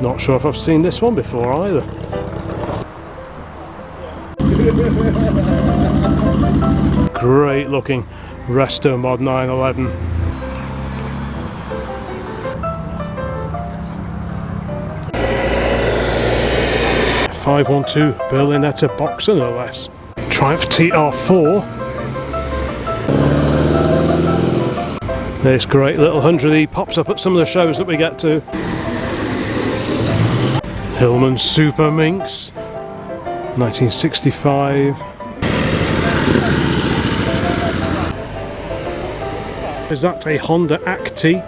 Not sure if I've seen this one before either. Great looking Resto Mod 911. .512 Berlinetta Boxer, no less. Triumph TR4. This great little 100E pops up at some of the shows that we get to. Hillman Super Minx, 1965. Is that a Honda Acty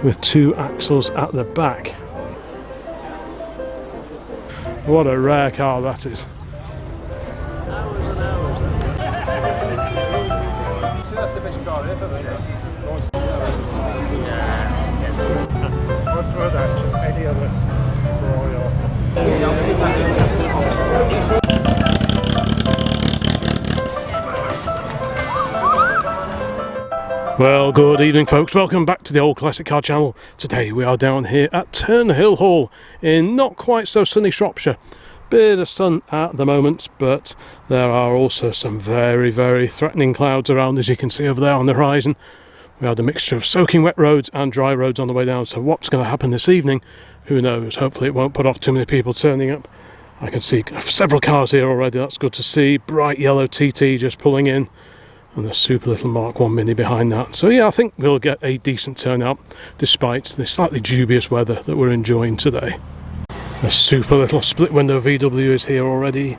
with 2 axles at the back? What a rare car that is. That's the best car ever, What's that? Any other Royal? Well, good evening folks, welcome back to the Old Classic Car channel. Today we are down here at Tern Hill Hall in not quite so sunny Shropshire. Bit of sun at the moment, but there are also some very threatening clouds around, as you can see over there on the horizon. We had a mixture of soaking wet roads and dry roads on the way down, so what's going to happen this evening, who knows. Hopefully it won't put off too many people turning up. I can see several cars here already, that's good to see. Bright yellow TT just pulling in, and a super little Mk1 Mini behind that. So yeah, I think we'll get a decent turnout despite the slightly dubious weather that we're enjoying today. A super little split window VW is here already.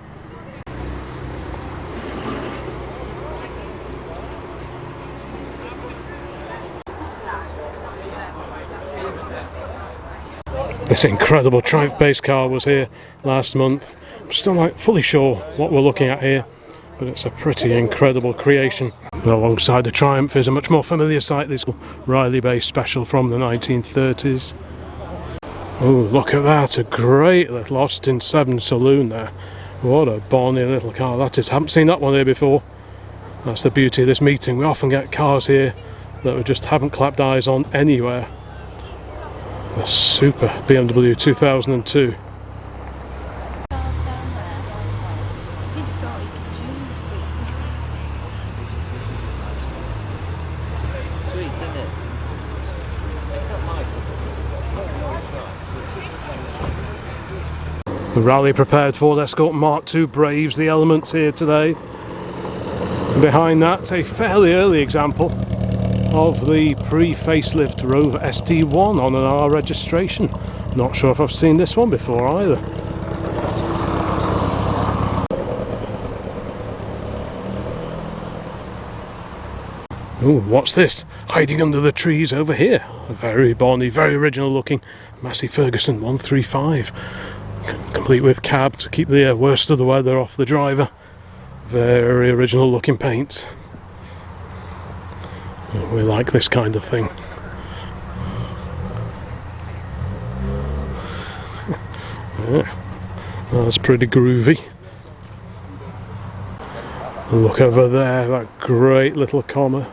This incredible Triumph base car was here last month. I'm still not fully sure what we're looking at here, but it's a pretty incredible creation. And alongside the Triumph is a much more familiar sight, this Riley base special from the 1930s. Oh, look at that, a great little Austin 7 saloon there. What a bonny little car that is. Haven't seen that one here before. That's the beauty of this meeting. We often get cars here that we just haven't clapped eyes on anywhere. A super BMW 2002. The rally prepared Ford Escort Mark II braves the elements here today. And behind that, a fairly early example of the pre-facelift Rover ST1 on an R registration. Not sure if I've seen this one before either. Ooh, what's this? Hiding under the trees over here. A very bonny, very original looking Massey Ferguson 135. Complete with cab to keep the worst of the weather off the driver. Very original looking paint. We like this kind of thing. Yeah, that's pretty groovy. Look over there, that great little comma.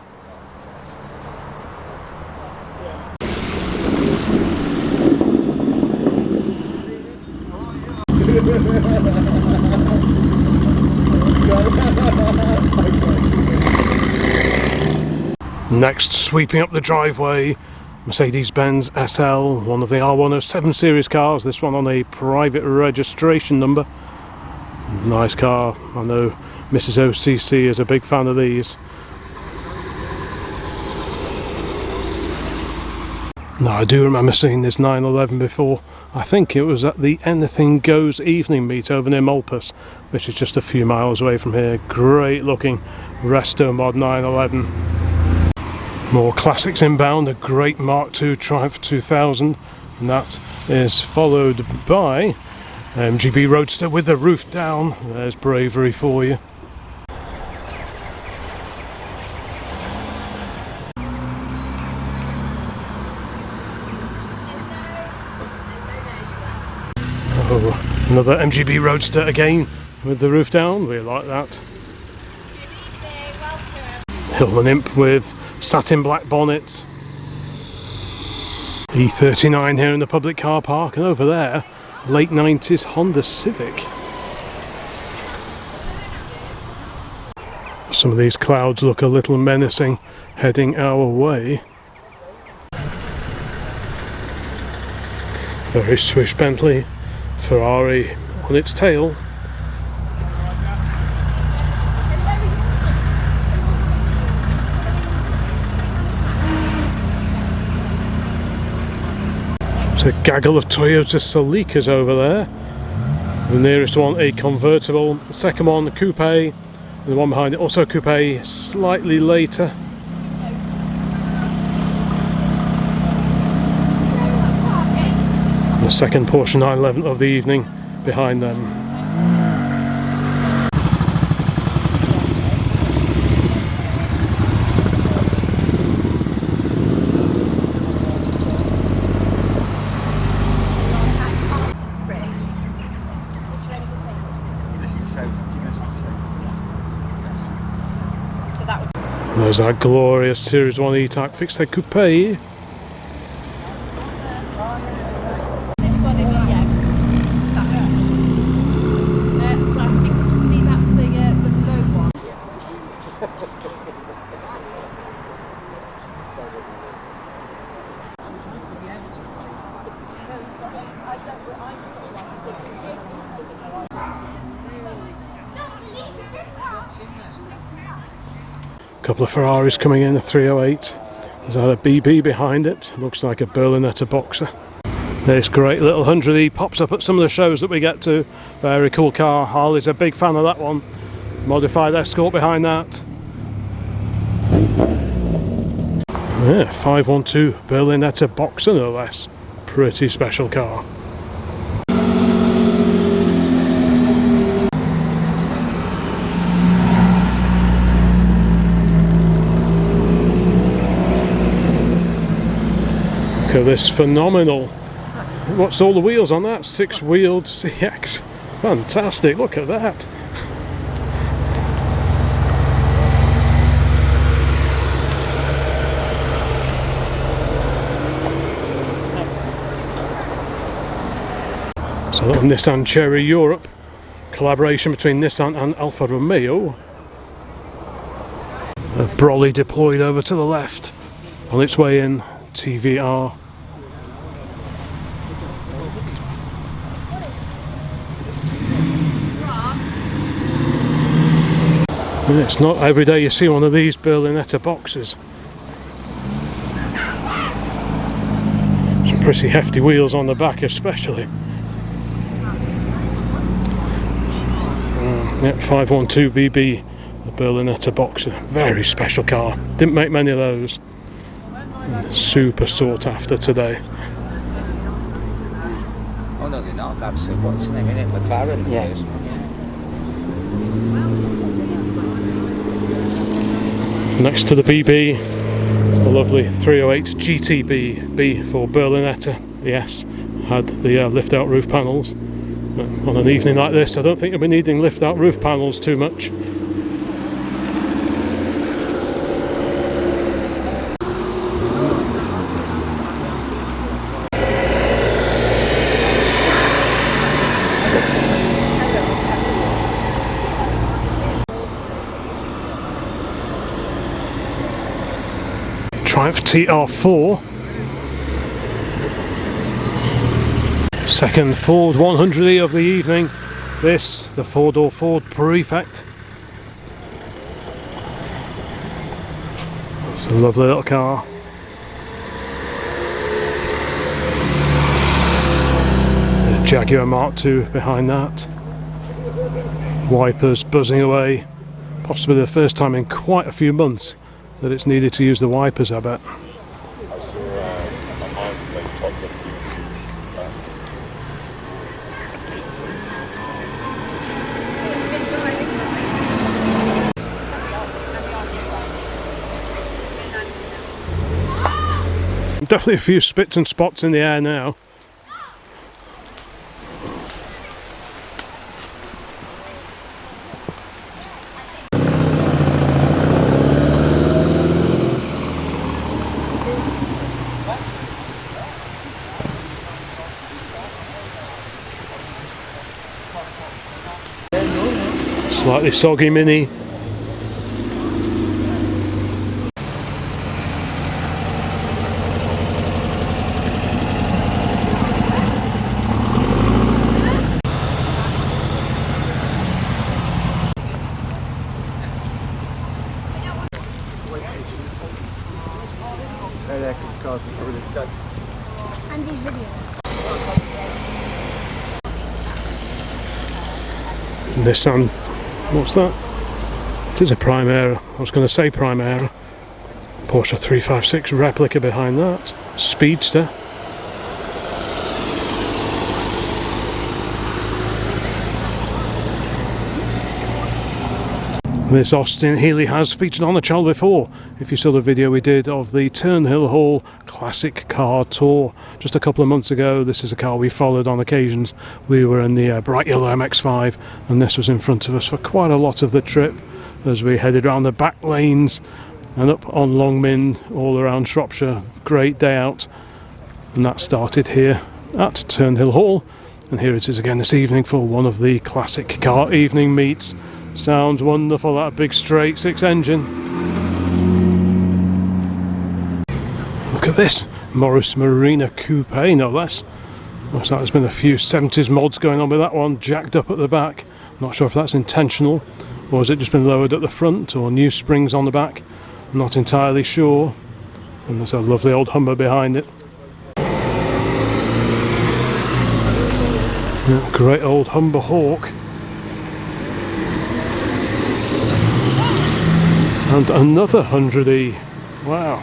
Next, sweeping up the driveway, Mercedes-Benz SL, one of the R107 series cars, this one on a private registration number. Nice car, I know Mrs. OCC is a big fan of these. Now I do remember seeing this 911 before. I think it was at the Anything Goes evening meet over near Malpas, which is just a few miles away from here. Great looking Resto Mod 911. More classics inbound, a great Mark II Triumph 2000, and that is followed by MGB Roadster with the roof down. There's bravery for you. Oh, another MGB Roadster again with the roof down, we like that. Hillman Imp with satin black bonnet. E39 here in the public car park, and over there, late 90s Honda Civic. Some of these clouds look a little menacing heading our way. Very swish Bentley, Ferrari on its tail. There's a gaggle of Toyota Celicas over there. The nearest one a convertible, the second one a coupe, and the one behind it also a coupe, slightly later. The second Porsche 911 of the evening behind them. There's that glorious Series 1 E-Type fixed head coupe. This one is yeah. So I think we just need that the low one. Couple of Ferraris coming in, a 308. There's a BB behind it. Looks like a Berlinetta Boxer. This great little 100E pops up at some of the shows that we get to. Very cool car. Harley's a big fan of that one. Modified Escort behind that. Yeah, 512 Berlinetta Boxer no less. Pretty special car. Look at this phenomenal, what's all the wheels on that? 6-wheeled CX. Fantastic, look at that. So little Nissan Cherry Europe, collaboration between Nissan and Alfa Romeo. A Brolly deployed over to the left, on its way in, TVR. It's not every day you see one of these Berlinetta boxes. Some pretty hefty wheels on the back especially. Yep, 512 BB, the Berlinetta Boxer. Very special car. Didn't make many of those. Super sought after today. Oh no, they're not. That's what's the name in it? McLaren. Yeah. Next to the BB, a lovely 308 GTB B for Berlinetta. Yes, had the lift-out roof panels. But on an evening like this, I don't think you'll be needing lift-out roof panels too much. Triumph TR4. Second Ford 100E of the evening. This, the four-door Ford Prefect. It's a lovely little car. The Jaguar Mk2 behind that. Wipers buzzing away. Possibly the first time in quite a few months that it's needed to use the wipers, I bet. Definitely a few spits and spots in the air now. Slightly soggy Mini. Andy's video. Nissan, what's that? It is a Primera. I was going to say Primera. Porsche 356 replica behind that. Speedster. This Austin Healey has featured on the channel before. If you saw the video we did of the Tern Hill Hall Classic Car Tour just a couple of months ago, this is a car we followed on occasions. We were in the bright yellow MX-5 and this was in front of us for quite a lot of the trip as we headed around the back lanes and up on Longmin all around Shropshire. Great day out, and that started here at Tern Hill Hall, and here it is again this evening for one of the classic car evening meets. Sounds wonderful, that big straight six engine. Look at this, Morris Marina Coupe, no less. Looks like there's been a few 70s mods going on with that one, jacked up at the back. Not sure if that's intentional, or has it just been lowered at the front, or new springs on the back. I'm not entirely sure. And there's a lovely old Hummer behind it. Yeah, great old Humber Hawk. And another 100E. Wow.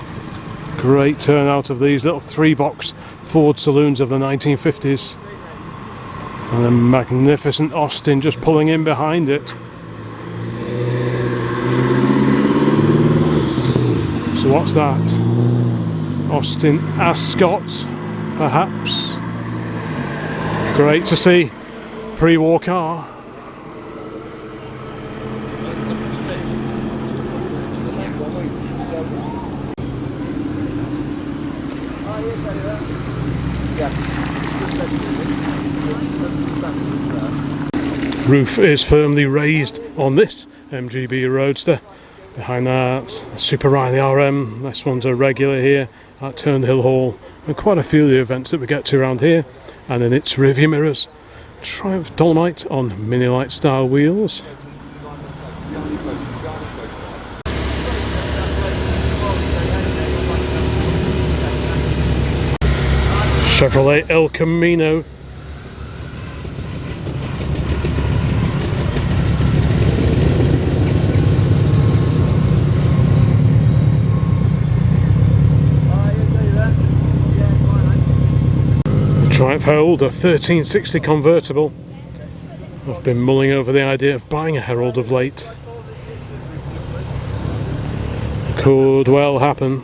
Great turnout of these little 3-box Ford saloons of the 1950s. And a magnificent Austin just pulling in behind it. So what's that? Austin Escorts, perhaps? Great to see. Pre-war car. Roof is firmly raised on this MGB Roadster. Behind that, a Super Riley RM. This one's a regular here at Tern Hill Hall, and quite a few of the events that we get to around here. And then its rearview mirrors. Triumph Dolomite on Mini Light style wheels. Chevrolet El Camino. Triumph Herald, a 1360 convertible. I've been mulling over the idea of buying a Herald of late. Could well happen.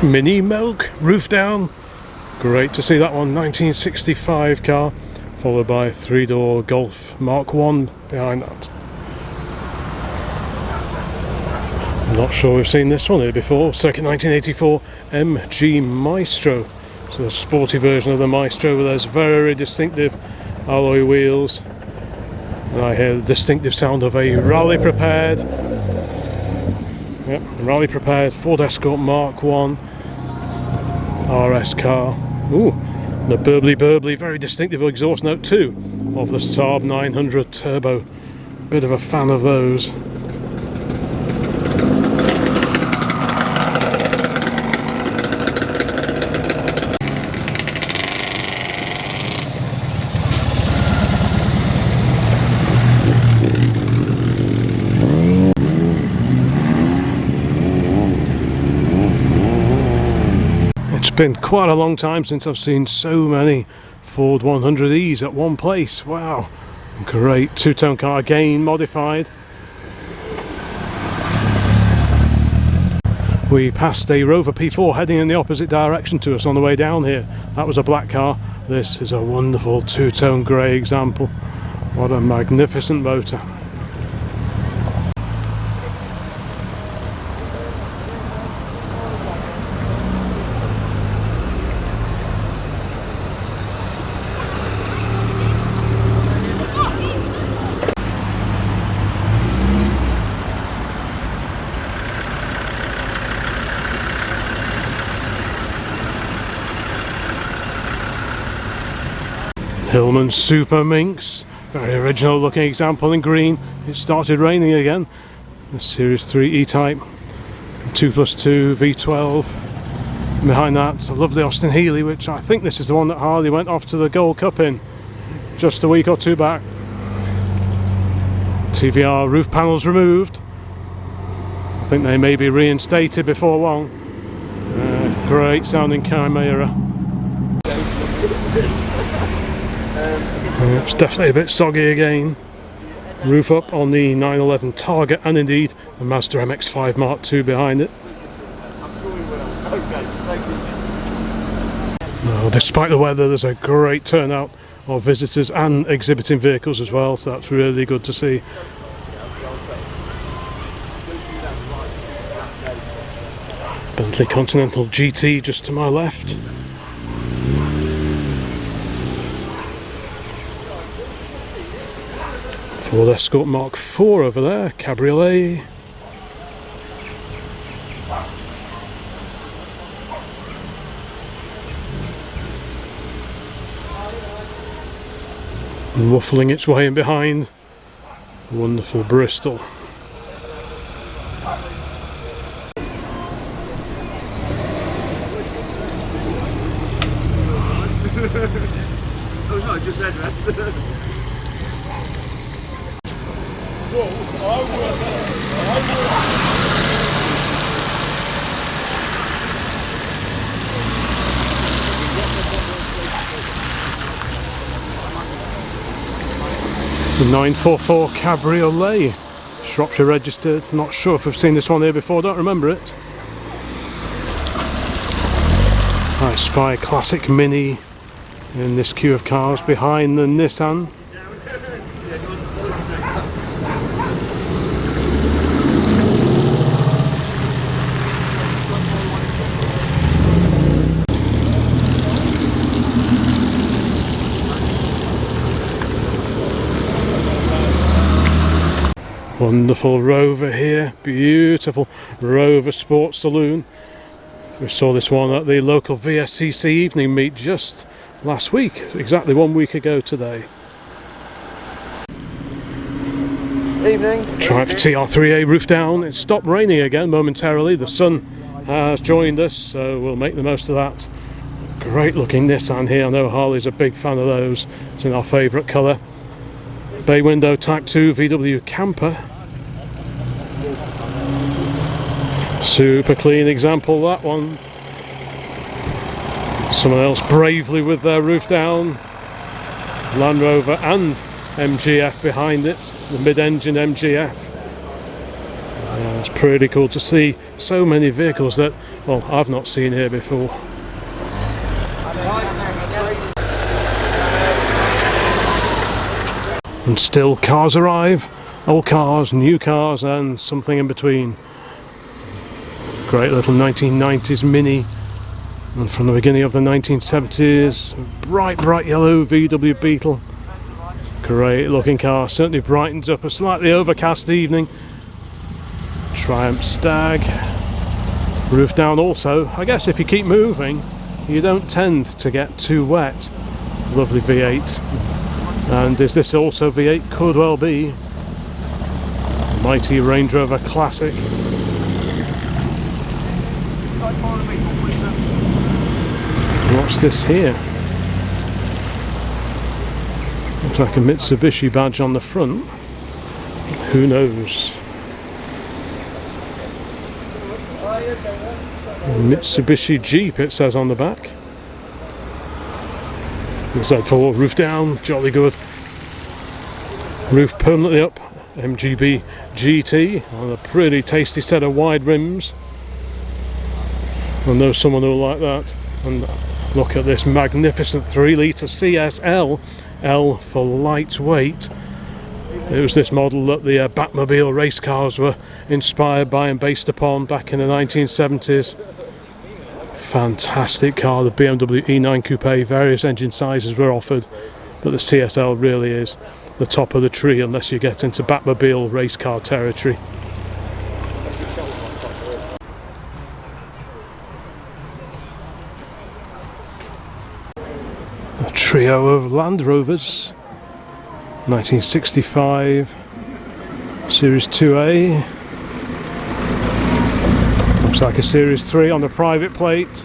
Mini Milk, roof down. Great to see that one. 1965 car, followed by a 3-door Golf Mk1 behind that. I'm not sure we've seen this one here before. Circa 1984 MG Maestro. So the sporty version of the Maestro with those very distinctive alloy wheels. And I hear the distinctive sound of a rally prepared. Yep, rally prepared Ford Escort Mk1 RS car. Ooh, the burbly, very distinctive exhaust note too of the Saab 900 Turbo. Bit of a fan of those. It's been quite a long time since I've seen so many Ford 100Es at one place. Wow, great two-tone car again, modified. We passed a Rover P4 heading in the opposite direction to us on the way down here. That was a black car. This is a wonderful two-tone grey example. What a magnificent motor. Hillman Super Minx, very original looking example in green. It started raining again. The Series 3 E-Type, 2+2 V12. Behind that, a lovely Austin Healey, which I think this is the one that Harley went off to the Gold Cup in just a week or two back. TVR roof panels removed. I think they may be reinstated before long. Great sounding Chimera. It's definitely a bit soggy again. Roof up on the 911 Target, and indeed the Mazda MX-5 Mark II behind it. Well, despite the weather, there's a great turnout of visitors and exhibiting vehicles as well, so that's really good to see. Bentley Continental GT just to my left. Ford Escort Mark IV over there, cabriolet. Ruffling its way in behind, wonderful Bristol. Oh no, just said that. The 944 Cabriolet, Shropshire registered. Not sure if we've seen this one here before, don't remember it. I spy a classic Mini in this queue of cars behind the Nissan. Wonderful Rover here, beautiful Rover Sports Saloon. We saw this one at the local VSCC evening meet just last week, exactly 1 week ago today. Evening. Triumph TR3A roof down. It stopped raining again momentarily. The sun has joined us, so we'll make the most of that. Great looking Nissan here. I know Harley's a big fan of those. It's in our favourite colour. Bay window Type 2 VW camper. Super clean example, that one. Someone else bravely with their roof down. Land Rover and MGF behind it, the mid-engine MGF. It's pretty cool to see so many vehicles that, well, I've not seen here before. And still cars arrive, old cars, new cars, and something in between. Great little 1990s Mini, and from the beginning of the 1970s, bright yellow VW Beetle. Great looking car, certainly brightens up a slightly overcast evening. Triumph Stag, roof down also. I guess if you keep moving, you don't tend to get too wet. Lovely V8. And is this also V8? Could well be. Mighty Range Rover Classic. What's this here? Looks like a Mitsubishi badge on the front. Who knows? Mitsubishi Jeep, it says on the back. Z4 roof down, jolly good. Roof permanently up, MGB GT on a pretty tasty set of wide rims. I know someone who'll like that. And look at this magnificent 3-litre CSL, L for lightweight. It was this model that the Batmobile race cars were inspired by and based upon back in the 1970s. Fantastic car. The BMW E9 Coupe, various engine sizes were offered, but the CSL really is the top of the tree unless you get into Batmobile race car territory. A trio of Land Rovers, 1965 Series 2A, looks like a Series 3 on the private plate,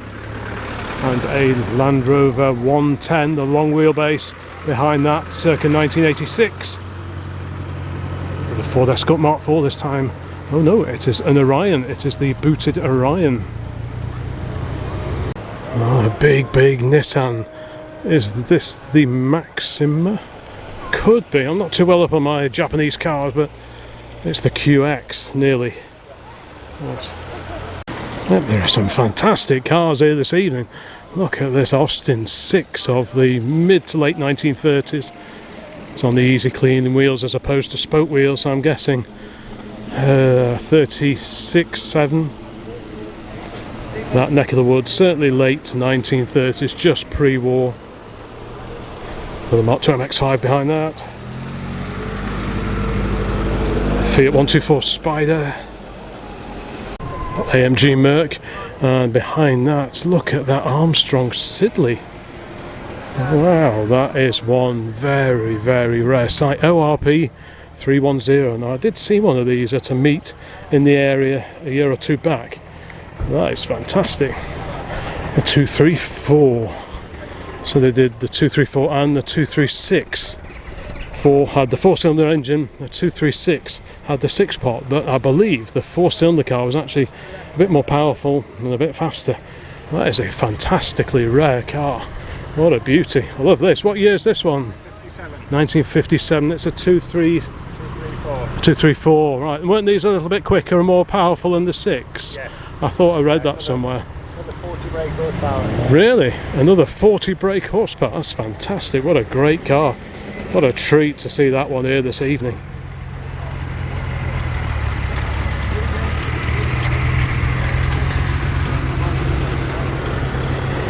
and a Land Rover 110, the long wheelbase behind that, circa 1986, with a Ford Escort Mark IV this time. Oh no, it is an Orion, it is the booted Orion. Oh, a big Nissan. Is this the Maxima? Could be. I'm not too well up on my Japanese cars, but it's the QX, nearly. Right. There are some fantastic cars here this evening. Look at this Austin 6 of the mid to late 1930s. It's on the easy cleaning wheels as opposed to spoke wheels, so I'm guessing 36, 7. That neck of the woods, certainly late 1930s, just pre-war. With a Mark II MX5 behind that. Fiat 124 Spider. AMG Merc. And behind that, look at that Armstrong Siddeley. Wow, that is one very rare sight. ORP 310. Now I did see one of these at a meet in the area a year or two back. That is fantastic. The 234. So they did the 234 and the 236. 4 had the 4-cylinder engine, the 236 had the 6-pot, but I believe the 4-cylinder car was actually a bit more powerful and a bit faster. That is a fantastically rare car. What a beauty. I love this. What year is this one? 1957. It's a 234. Right. And weren't these a little bit quicker and more powerful than the 6? Yes. I thought I read that somewhere. Another 40 brake horsepower. Really? Another 40 brake horsepower? That's fantastic. What a great car. What a treat to see that one here this evening.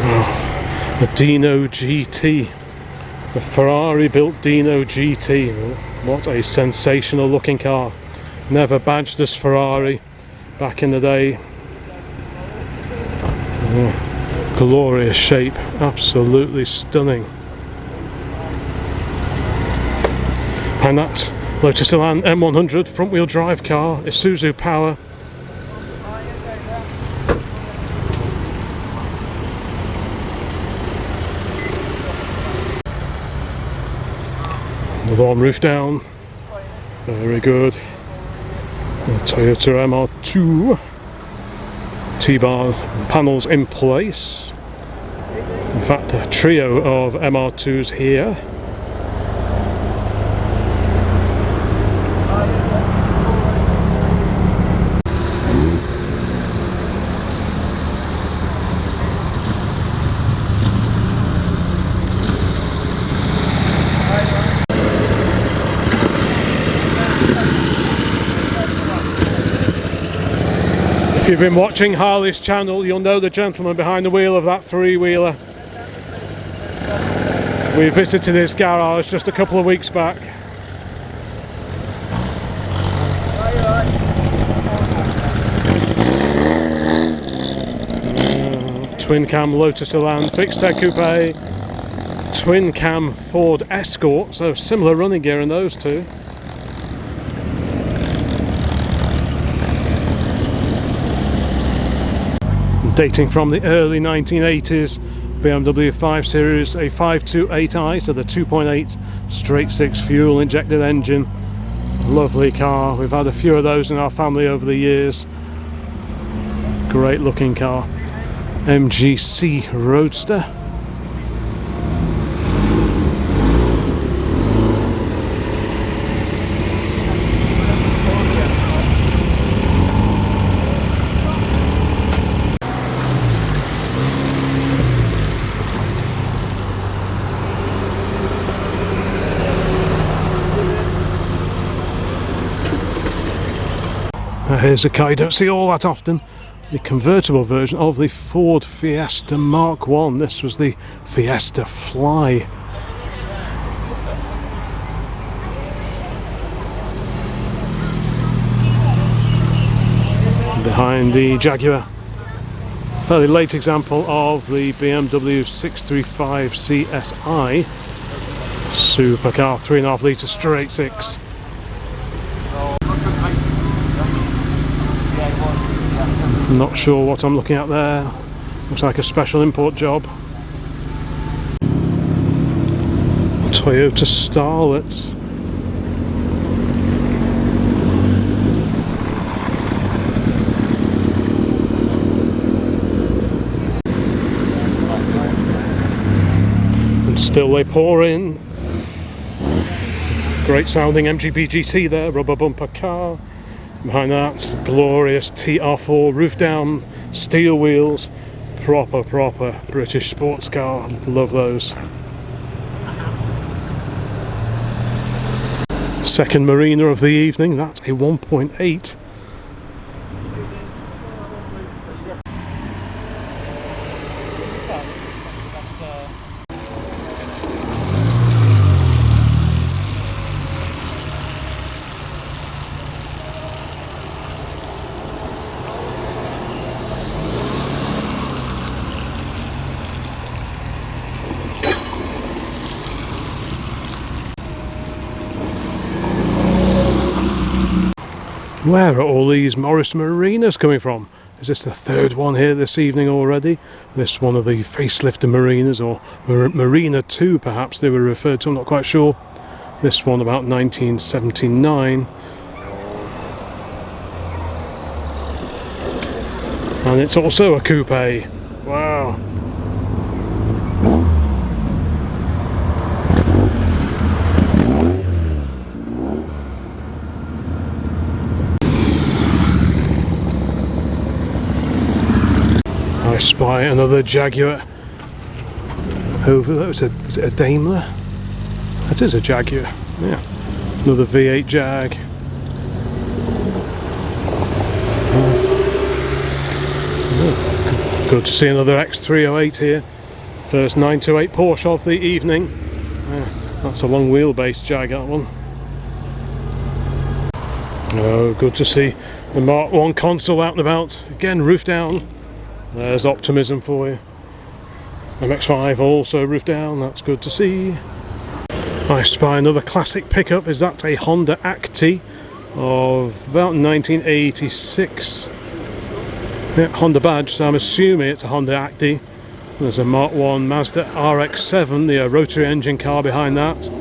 Oh, the Dino GT. The Ferrari built Dino GT. What a sensational looking car. Never badged as Ferrari back in the day. Oh, glorious shape, absolutely stunning. And that Lotus Elan M100 front wheel drive car, Isuzu power. Another one roof down, very good. The Toyota MR2. T-bar panels in place. In fact, a trio of MR2s here. If you've been watching Harley's channel, you'll know the gentleman behind the wheel of that three-wheeler. We visited his garage just a couple of weeks back. Twin cam Lotus Elan fixed head coupe, twin cam Ford Escort, so similar running gear in those two. Dating from the early 1980s, BMW 5 Series, a 528i, so the 2.8 straight 6 fuel injected engine. Lovely car. We've had a few of those in our family over the years. Great looking car. MGC Roadster. Here's a car you don't see all that often. The convertible version of the Ford Fiesta Mk1. This was the Fiesta Fly. Behind the Jaguar, fairly late example of the BMW 635 CSI supercar, 3.5 litre straight six. Not sure what I'm looking at there. Looks like a special import job. Toyota Starlet. And still they pour in. Great sounding MGB GT there, rubber bumper car. Behind that, glorious TR4 roof down, steel wheels, proper British sports car. Love those. Second Marina of the evening, that's a 1.8. Where are all these Morris Marinas coming from? Is this the third one here this evening already? This one of the facelifted Marinas, or Marina 2 perhaps they were referred to, I'm not quite sure. This one about 1979. And it's also a coupe. Wow. I spy another Jaguar over there. Is it a Daimler? That is a Jaguar, yeah. Another V8 Jag. Good to see another X308 here. First 928 Porsche of the evening. Yeah, that's a long wheelbase Jag, that one. Oh, good to see the Mark 1 console out and about. Again, roof down. There's optimism for you. MX5 also roof down, that's good to see. I spy another classic pickup. Is that a Honda Acty of about 1986? Yeah, Honda badge, so I'm assuming it's a Honda Acty. There's a Mark 1 Mazda RX-7, the rotary engine car behind that.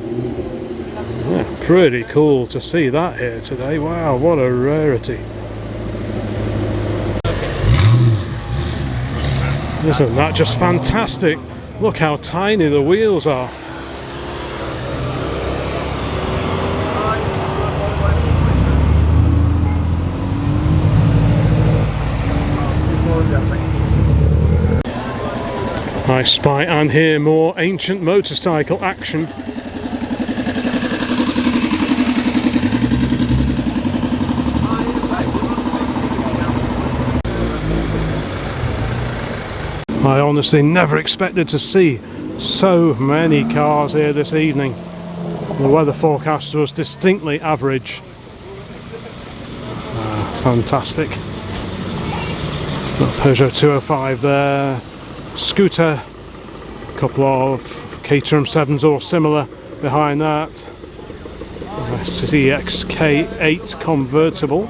Yeah, pretty cool to see that here today. Wow, what a rarity. Isn't that just fantastic? Look how tiny the wheels are. I spy and hear more ancient motorcycle action. I honestly never expected to see so many cars here this evening. The weather forecast was distinctly average. Fantastic. Got Peugeot 205 there. Scooter. A couple of Caterham 7s or similar behind that. CX K8 convertible.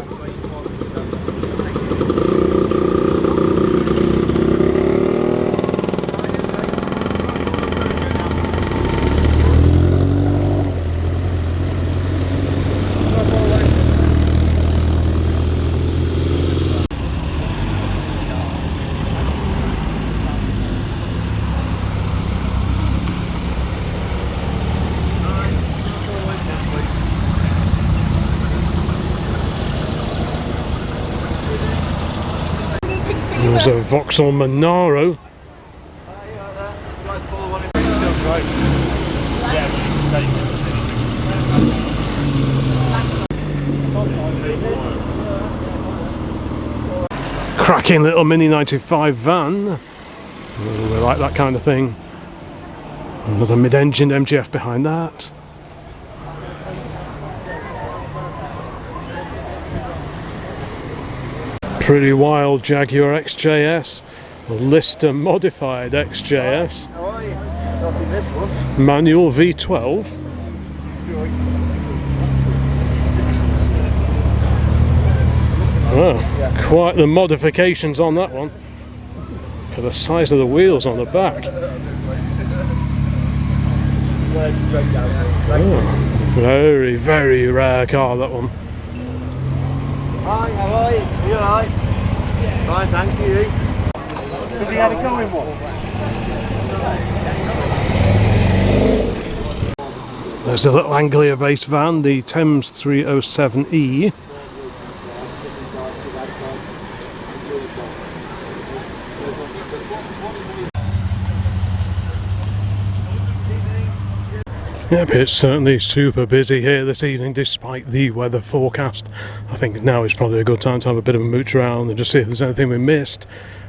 There's a Vauxhall Monaro. Cracking little Mini 95 van. Ooh, we like that kind of thing. Another mid-engined MGF behind that. Pretty wild Jaguar XJS. Lister modified XJS. How are you? Not in this one. Manual V12. Oh, quite the modifications on that one. Look at the size of the wheels on the back. Oh, very, very rare car, that one. Hi, how are you? Are you alright? Fine, thanks, you. Does he have a going one? There's a little Anglia based van, the Thames 307E. Yep, it's certainly super busy here this evening despite the weather forecast. I think now is probably a good time to have a bit of a mooch around and just see if there's anything we missed.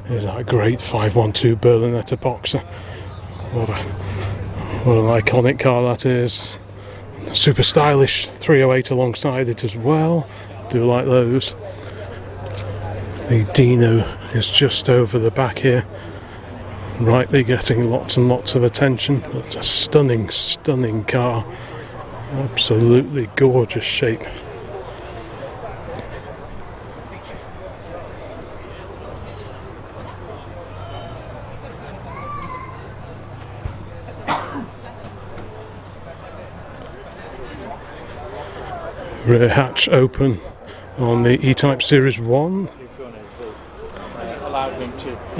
There's that great 512 Berlinetta Boxer. What an iconic car that is. Super stylish 308 alongside it as well. Do like those. The Dino is just over the back here. Rightly getting lots and lots of attention. It's a stunning, stunning car. Absolutely gorgeous shape. Rear hatch open on the E-Type Series 1.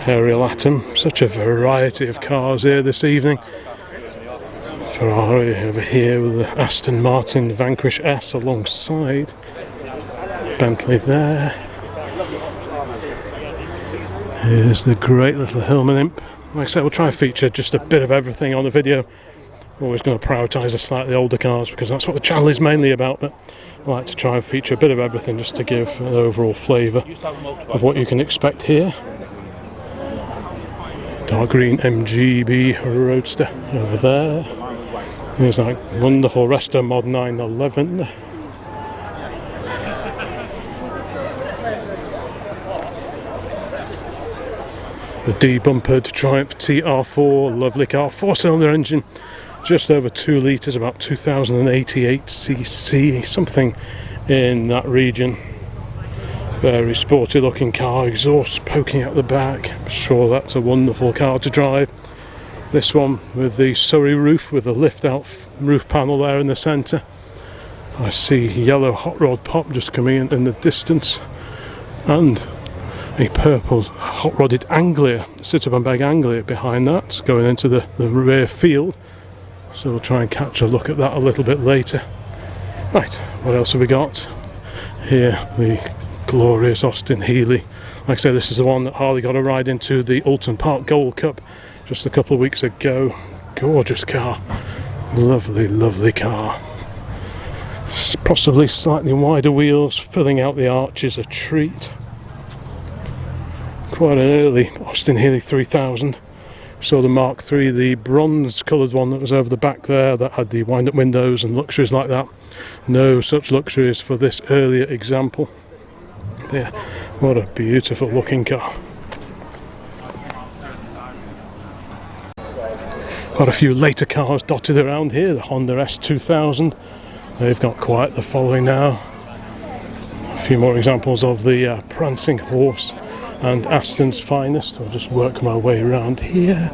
Aerial Atom, such a variety of cars here this evening. Ferrari over here with the Aston Martin Vanquish S alongside. Bentley there. Here's the great little Hillman Imp. Like I said, we'll try and feature just a bit of everything on the video. Always going to prioritise the slightly older cars because that's what the channel is mainly about, but I like to try and feature a bit of everything just to give an overall flavour of what you can expect here. Dark green MGB Roadster over there. There's that wonderful Resto Mod 911. The debumpered Triumph TR4, lovely car, 4-cylinder engine, just over 2 litres, about 2088cc, something in that region. Very sporty looking car, exhaust poking out the back. I'm sure that's a wonderful car to drive. This one with the Surrey roof with the lift out roof panel there in the centre. I see yellow hot rod pop just coming in the distance, and a purple hot rodded Anglia, Citroen Anglia behind that, going into the rear field. So we'll try and catch a look at that a little bit later. Right, what else have we got? Here, the glorious Austin Healey. Like I say, this is the one that Harley got a ride into the Alton Park Gold Cup just a couple of weeks ago. Gorgeous car. Lovely, lovely car. Possibly slightly wider wheels, filling out the arches, a treat. Quite an early Austin Healey 3000. Saw the Mark III, the bronze coloured one that was over the back there, that had the wind-up windows and luxuries like that. No such luxuries for this earlier example. Yeah, what a beautiful looking car. Quite a few later cars dotted around here. The Honda S2000, they've got quite the following now. A few more examples of the prancing horse and Aston's finest. I'll just work my way around here.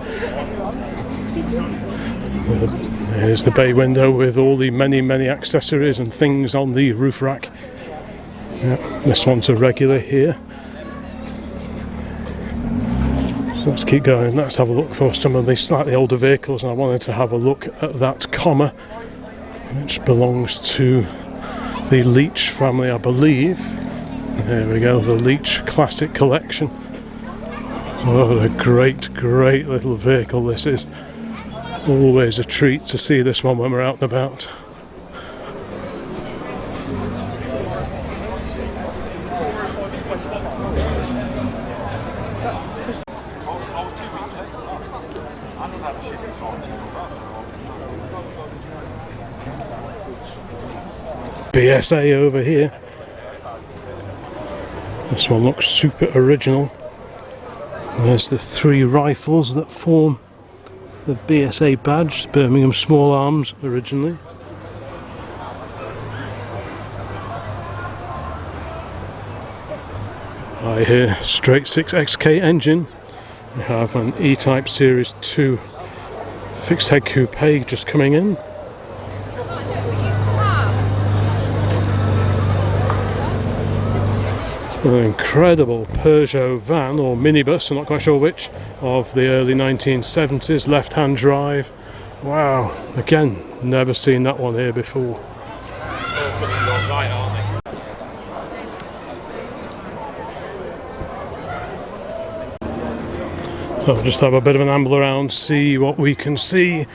There's the bay window with all the many accessories and things on the roof rack. Yeah, this one's a regular here. So let's keep going. Let's have a look for some of the slightly older vehicles, and I wanted to have a look at that Comma, which belongs to the Leach family, I believe. There we go, the Leach Classic Collection. What a great little vehicle this is. Always a treat to see this one when we're out and about. BSA over here. This one looks super original. There's the 3 rifles that form the BSA badge, Birmingham Small Arms originally. I hear straight 6 XK engine. We have an E-Type Series 2 fixed head coupe just coming in. An incredible Peugeot van or minibus, I'm not quite sure which, of the early 1970s, left-hand drive. Wow, again, never seen that one here before. So I'll just have a bit of an amble around, see what we can see.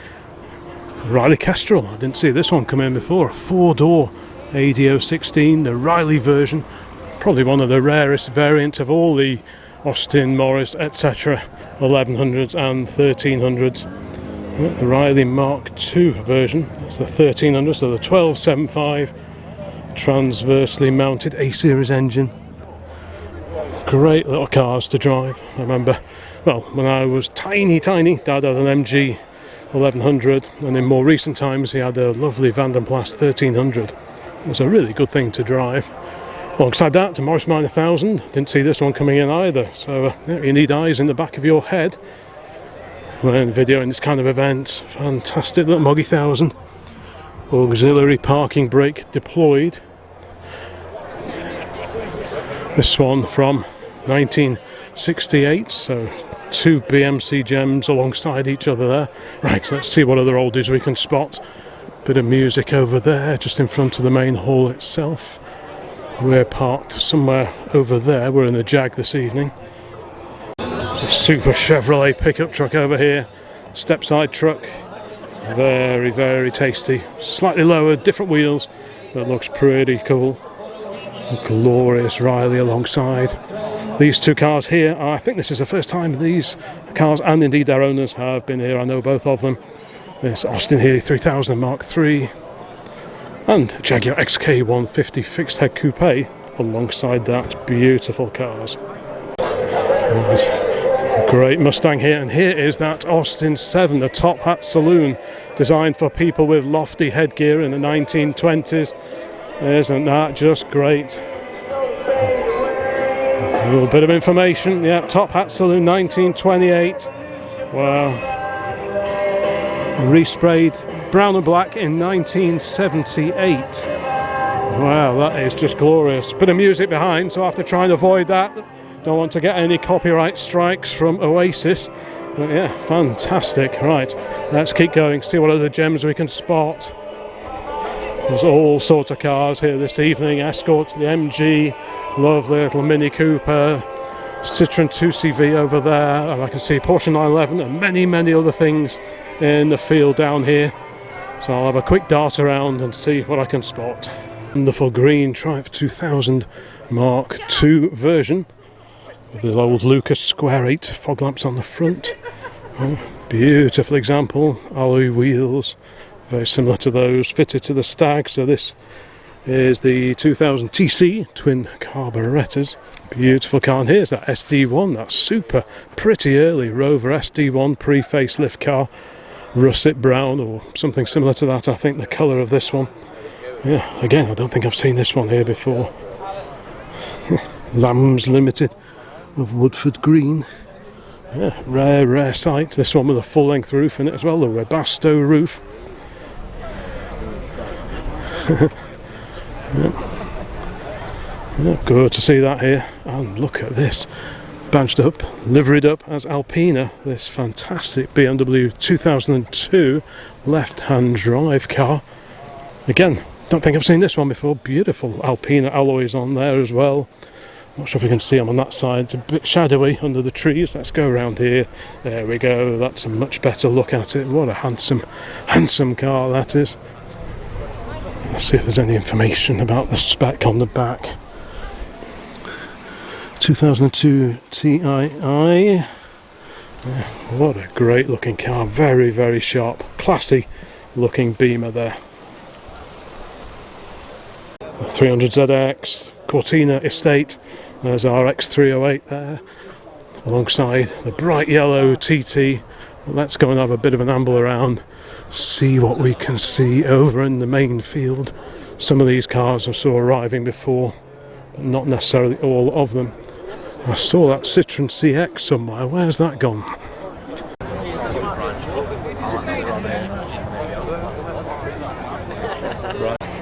Riley Kestrel, I didn't see this one come in before, a 4-door AD016, the Riley version. Probably one of the rarest variants of all the Austin, Morris, etc. 1100s and 1300s. The Riley Mk2 version, that's the 1300, so the 1275 transversely mounted A-series engine. Great little cars to drive. I remember, well, when I was tiny, Dad had an MG 1100, and in more recent times he had a lovely Vandenplas 1300. It was a really good thing to drive. Alongside that, the Morris Minor 1000, didn't see this one coming in either, so yeah, you need eyes in the back of your head when videoing this kind of event. Fantastic little Moggy 1000, auxiliary parking brake deployed. This one from 1968, so 2 BMC gems alongside each other there. Right, let's see what other oldies we can spot. Bit of music over there, just in front of the main hall itself. We're parked somewhere over there. We're in a Jag this evening. A super Chevrolet pickup truck over here. Step side truck. Very, very tasty. Slightly lower, different wheels, but looks pretty cool. A glorious Riley alongside. These 2 cars here, I think this is the first time these cars and indeed their owners have been here. I know both of them. This Austin Healey 3000 Mark III. And Jaguar XK150 fixed head coupe alongside that. Beautiful cars. Great Mustang here, and here is that Austin 7, the Top Hat Saloon, designed for people with lofty headgear in the 1920s. Isn't that just great? A little bit of information. Yeah, Top Hat Saloon 1928. Wow. Resprayed brown and black in 1978. Wow, that is just glorious. Bit of music behind, so I have to try and avoid that. Don't want to get any copyright strikes from Oasis. But yeah, fantastic. Right, let's keep going, see what other gems we can spot. There's all sorts of cars here this evening. Escorts, the MG, lovely little Mini Cooper, Citroen 2CV over there, and I can see Porsche 911 and many, many other things in the field down here. So I'll have a quick dart around and see what I can spot. Wonderful green Triumph 2000 Mark II version with the old Lucas Square 8 fog lamps on the front. Oh, beautiful example, alloy wheels, very similar to those fitted to the Stag. So this is the 2000 TC twin carburettors. Beautiful car, and here's that SD1, that super pretty early Rover SD1 pre-facelift car. Russet brown or something similar to that, I think the colour of this one. Yeah, again, I don't think I've seen this one here before. Lambs Limited of Woodford Green. Yeah, rare sight. This one with a full length roof in it as well, the Webasto roof. Yeah, good to see that here. And look at this, badged up, liveried up as Alpina, this fantastic BMW 2002 left-hand drive car. Again, don't think I've seen this one before. Beautiful Alpina alloys on there as well. Not sure if you can see them on that side. It's a bit shadowy under the trees. Let's go around here. There we go. That's a much better look at it. What a handsome car that is. Let's see if there's any information about the spec on the back. 2002 TII. What a great looking car. Very, very sharp. Classy looking Beamer there. 300ZX, Cortina Estate. There's our X308 there, alongside the bright yellow TT. Let's go and have a bit of an amble around, see what we can see over in the main field. Some of these cars I saw arriving before, but not necessarily all of them. I saw that Citroen CX somewhere. Where's that gone?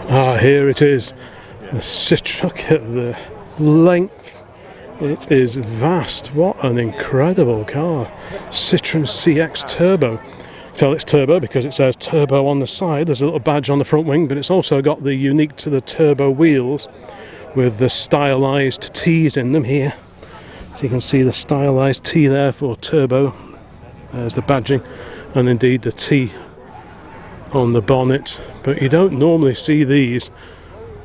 Ah, here it is. The Citroen. Look at the length. It is vast. What an incredible car. Citroen CX Turbo. Tell it's turbo because it says turbo on the side. There's a little badge on the front wing, but it's also got the unique to the turbo wheels with the stylized T's in them here. So you can see the stylized T there for turbo. There's the badging, and indeed the T on the bonnet. But you don't normally see these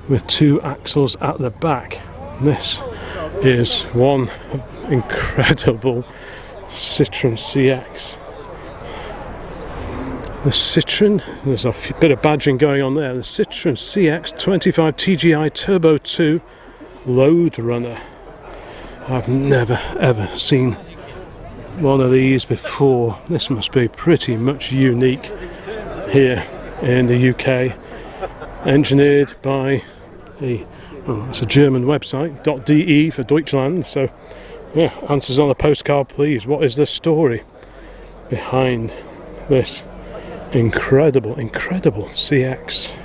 with two axles at the back. This is one incredible Citroen CX. The Citroen, there's a bit of badging going on there. The Citroen CX 25 TGI Turbo 2 Load Runner. I've never ever seen one of these before. This must be pretty much unique here in the UK. Engineered by it's a German website, .de for Deutschland. So yeah, answers on a postcard please. What is the story behind this incredible CX?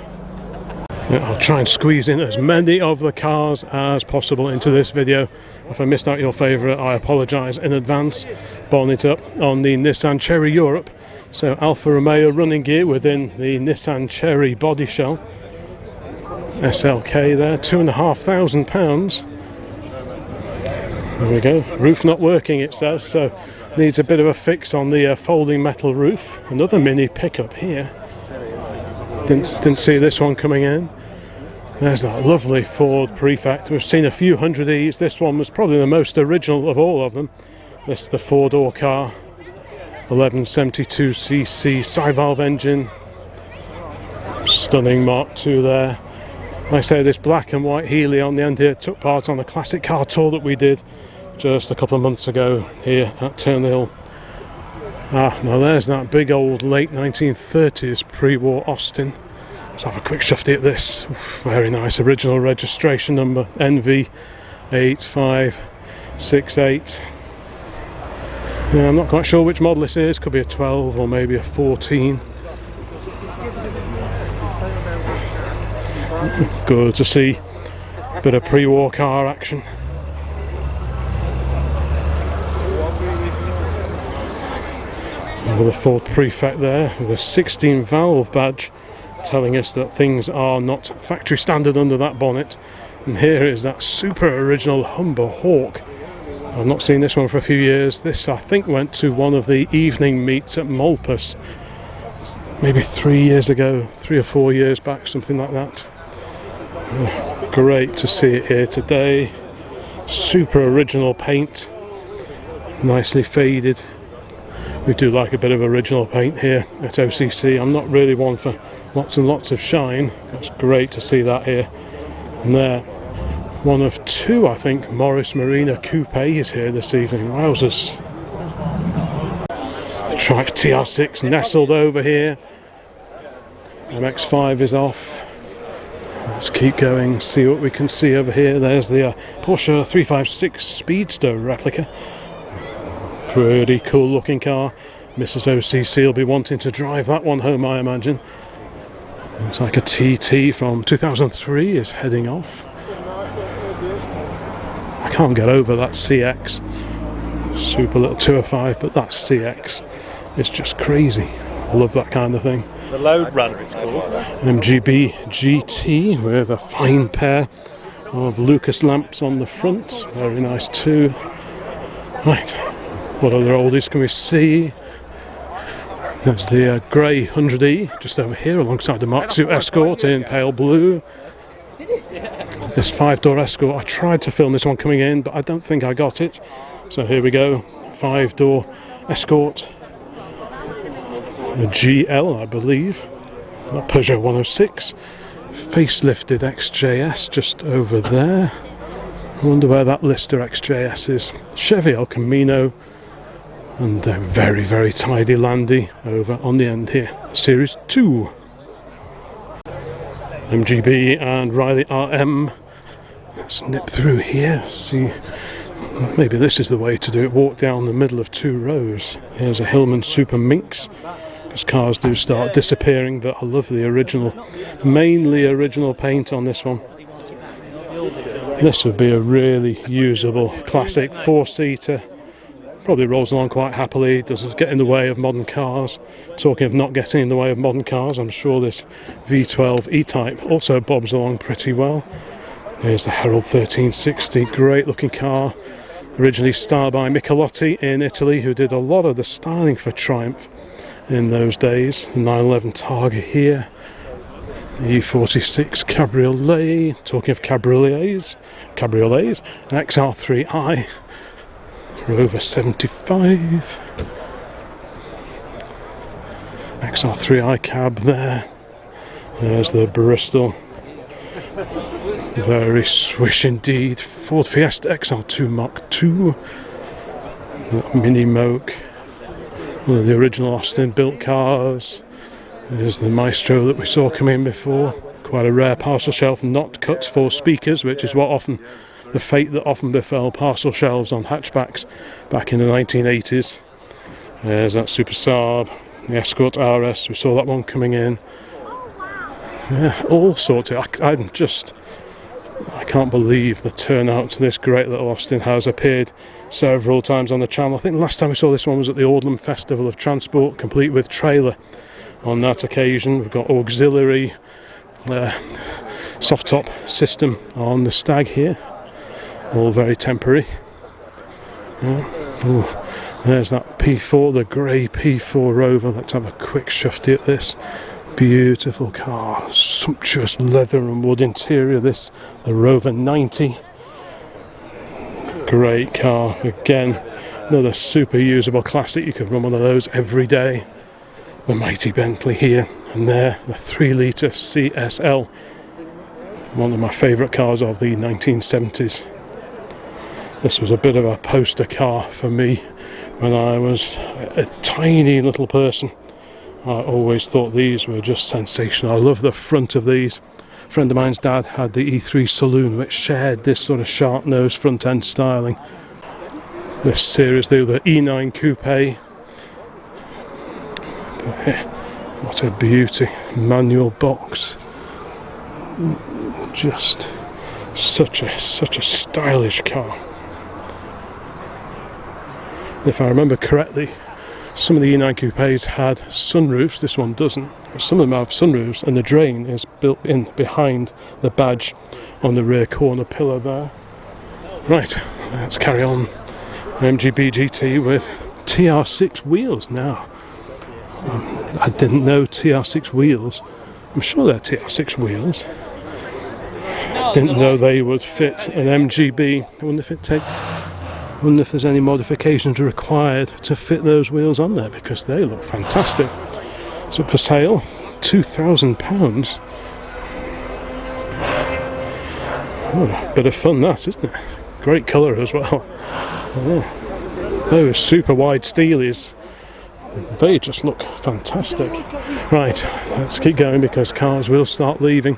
I'll try and squeeze in as many of the cars as possible into this video. If I missed out your favourite, I apologise in advance. Bonnet up on the Nissan Cherry Europe. So Alfa Romeo running gear within the Nissan Cherry body shell. SLK there, £2,500. There we go. Roof not working, it says, so needs a bit of a fix on the folding metal roof. Another mini pickup here. Didn't see this one coming in. There's that lovely Ford Prefect. We've seen a few hundred of these. This one was probably the most original of all of them. This is the four-door car. 1172cc side-valve engine. Stunning Mark II there. Like I say, this black and white Healey on the end here took part on a classic car tour that we did just a couple of months ago here at Tern Hill. Ah, now there's that big old late 1930s pre-war Austin. Let's have a quick shufty at this. Oof, very nice original registration number NV8568. Yeah, I'm not quite sure which model this is. Could be a 12 or maybe a 14. Good to see a bit of pre-war car action. With a Ford Prefect there with a 16 valve badge telling us that things are not factory standard under that bonnet. And here is that super original Humber Hawk. I've not seen this one for a few years. This I think went to one of the evening meets at Malpas maybe 3 years ago, 3 or 4 years back, something like that. Great to see it here today. Super original paint, nicely faded. We do like a bit of original paint here at OCC. I'm not really one for lots and lots of shine. It's great to see that here. And there, one of two, I think, Morris Marina Coupe is here this evening. Wowzers. The Triumph TR6 nestled over here. MX5 is off. Let's keep going, see what we can see over here. There's the Porsche 356 Speedster replica. Pretty cool looking car. Mrs. OCC will be wanting to drive that one home, I imagine. Looks like a TT from 2003 is heading off. I can't get over that CX. Super little 205, but that CX is just crazy. I love that kind of thing. The Load Runner it's called. MGB GT with a fine pair of Lucas lamps on the front. Very nice too. Right, what other oldies can we see? There's the grey 100E just over here alongside the Mk2 Escort in pale blue. This 5-door Escort, I tried to film this one coming in, but I don't think I got it. So here we go, 5-door Escort. A GL, I believe. A Peugeot 106 facelifted XJS just over there. I wonder where that Lister XJS is. Chevy El Camino, and a very, very tidy Landy over on the end here. Series 2. MGB and Riley RM. Let's nip through here, see. Maybe this is the way to do it. Walk down the middle of 2 rows. Here's a Hillman Super Minx. Because cars do start disappearing, but I love the original, mainly original paint on this one. This would be a really usable classic 4-seater. Probably rolls along quite happily, doesn't get in the way of modern cars. Talking of not getting in the way of modern cars, I'm sure this V12 E-Type also bobs along pretty well. There's the Herald 1360, great looking car. Originally styled by Michelotti in Italy, who did a lot of the styling for Triumph in those days. The 911 Targa here. The E46 Cabriolet, talking of cabriolets, an XR3i, Rover 75, XR3i cab there. There's the Bristol, very swish indeed. Ford Fiesta XR2 Mk2, Mini Moke, one of the original Austin built cars. There's the Maestro that we saw come in before. Quite a rare parcel shelf, not cut for speakers, which is what often, the fate that often befell parcel shelves on hatchbacks back in the 1980s. There's that Super Saab, the Escort RS, we saw that one coming in. Yeah, all sorts of, I can't believe the turnout this great little Austin has. Appeared several times on the channel. I think the last time we saw this one was at the Audlam Festival of Transport, complete with trailer. On that occasion, we've got auxiliary soft top system on the Stag here, all very temporary. There's that P4, the grey P4 Rover. Let's have a quick shufty at this. Beautiful car, sumptuous leather and wood interior. This, the Rover 90. Great car, again, another super usable classic. You could run one of those every day. The mighty Bentley here, and there, the 3-litre CSL, one of my favourite cars of the 1970s. This was a bit of a poster car for me when I was a tiny little person. I always thought these were just sensational. I love the front of these. A friend of mine's dad had the E3 Saloon, which shared this sort of sharp-nosed front-end styling. This series, the E9 Coupe. What a beauty. Manual box. Just such a stylish car. If I remember correctly, some of the E9 Coupes had sunroofs. This one doesn't. Some of them have sunroofs, and the drain is built in behind the badge on the rear corner pillar there. Right, let's carry on. MGB GT with TR6 wheels now. I didn't know TR6 wheels. I'm sure they're TR6 wheels. Didn't know they would fit an MGB. I wonder if there's any modifications required to fit those wheels on there, because they look fantastic. It's up for sale, £2,000. Oh, bit of fun that, isn't it? Great colour as well. Yeah. Those super wide steelies, they just look fantastic. Right, let's keep going because cars will start leaving.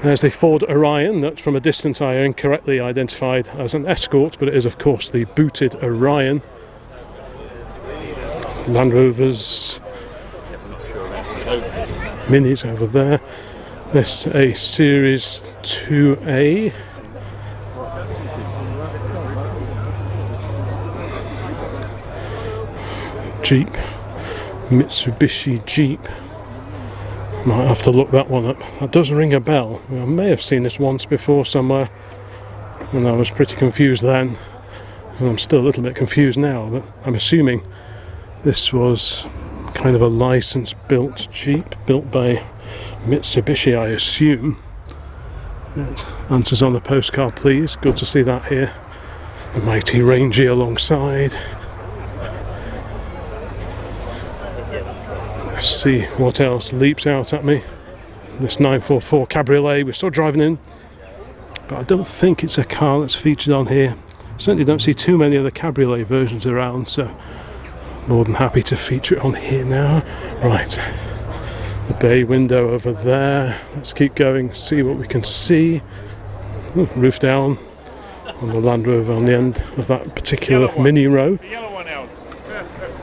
There's the Ford Orion that from a distance I incorrectly identified as an Escort, but it is of course the booted Orion. Land Rovers, Minis over there. This a Series 2A. Jeep, Mitsubishi Jeep. Might have to look that one up. That does ring a bell. I may have seen this once before somewhere, and I was pretty confused then, and I'm still a little bit confused now, but I'm assuming this was kind of a license built Jeep, built by Mitsubishi, I assume. Answers on the postcard please, good to see that here. The mighty Rangy alongside. Let's see what else leaps out at me. this 944 Cabriolet we're still driving in, but I don't think it's a car that's featured on here. Certainly don't see too many of the Cabriolet versions around, so more than happy to feature it on here now. Right, the bay window over there. Let's keep going, see what we can see. Ooh, roof down on the Land Rover on the end of that particular mini row.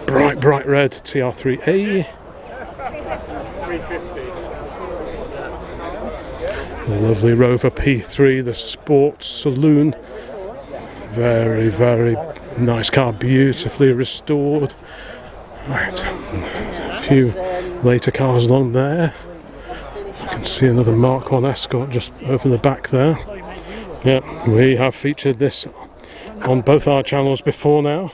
Bright red TR3A. The lovely Rover P3, the sports saloon. Very, very nice car, beautifully restored. Right, a few later cars along there. You can see another Mk1 Escort just over the back there. Yeah, we have featured this on both our channels before now.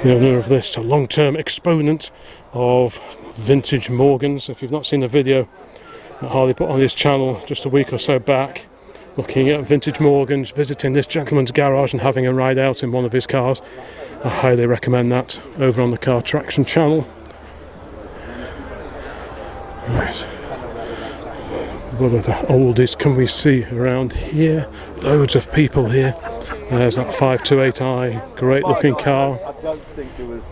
The owner of this, a long-term exponent of vintage Morgans. If you've not seen the video that Harley put on his channel just a week or so back, looking at vintage Morgans, visiting this gentleman's garage and having a ride out in one of his cars, I highly recommend that over on the Car Traction channel. Right. What other oldies can we see around here? Loads of people here. There's that 528i, great looking car.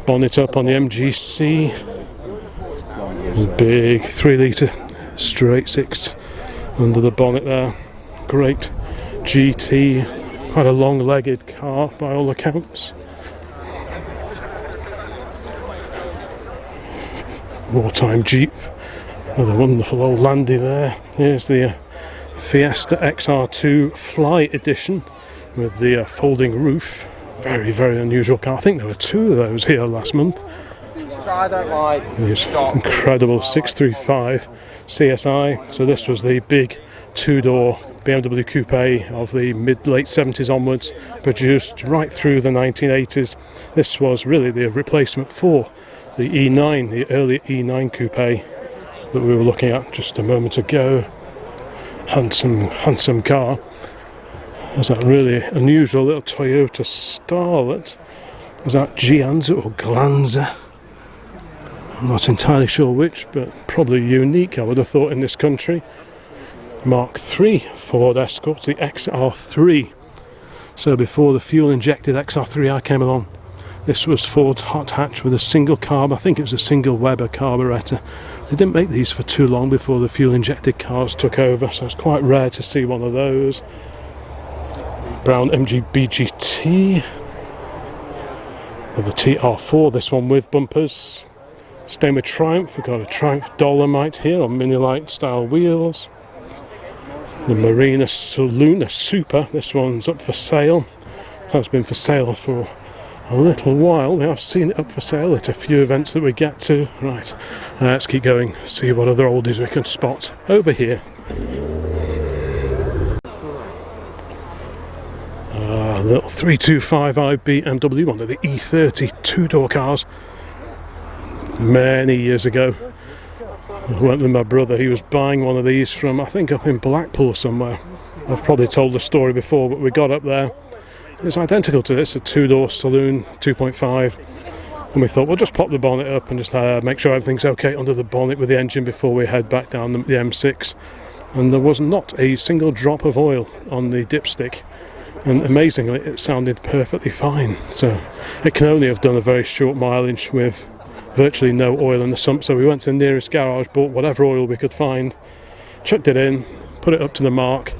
Bonnet up on the MGC. Big 3 litre straight six under the bonnet there. Great GT, quite a long-legged car by all accounts. Wartime Jeep, another wonderful old Landy there. Here's the Fiesta XR2 Fly Edition with the folding roof. Very, very unusual car. I think there were 2 of those here last month. These incredible 635 CSI. So this was the big 2-door BMW coupe of the mid-late 70s onwards, produced right through the 1980s. This was really the replacement for the E9, the early E9 coupe that we were looking at just a moment ago. Handsome car. There's that really unusual little Toyota Starlet. Is that Gianza or Glanza? I'm not entirely sure which, but probably unique, I would have thought, in this country. Mark III Ford Escorts, the XR3. So before the fuel-injected XR3i came along, this was Ford's hot hatch with a single carb. I think it was a single Weber carburettor. They didn't make these for too long before the fuel-injected cars took over, so it's quite rare to see one of those. Brown MG BGT. The TR4, this one with bumpers. Staying with Triumph, we've got a Triumph Dolomite here on Mini-Lite style wheels. The Marina Saloon, a Super, this one's up for sale. That's been for sale for a little while. We have seen it up for sale at a few events that we get to. Right, let's keep going, see what other oldies we can spot over here. Little 325i BMW, one of the E30 2-door cars. Many years ago, I went with my brother. He was buying one of these from, I think, up in Blackpool somewhere. I've probably told the story before, but we got up there. It's identical to this, a 2-door saloon, 2.5. And we thought, we'll just pop the bonnet up and just make sure everything's okay under the bonnet with the engine before we head back down the M6. And there was not a single drop of oil on the dipstick. And amazingly, it sounded perfectly fine. So it can only have done a very short mileage with virtually no oil in the sump. So we went to the nearest garage, bought whatever oil we could find, chucked it in, put it up to the mark,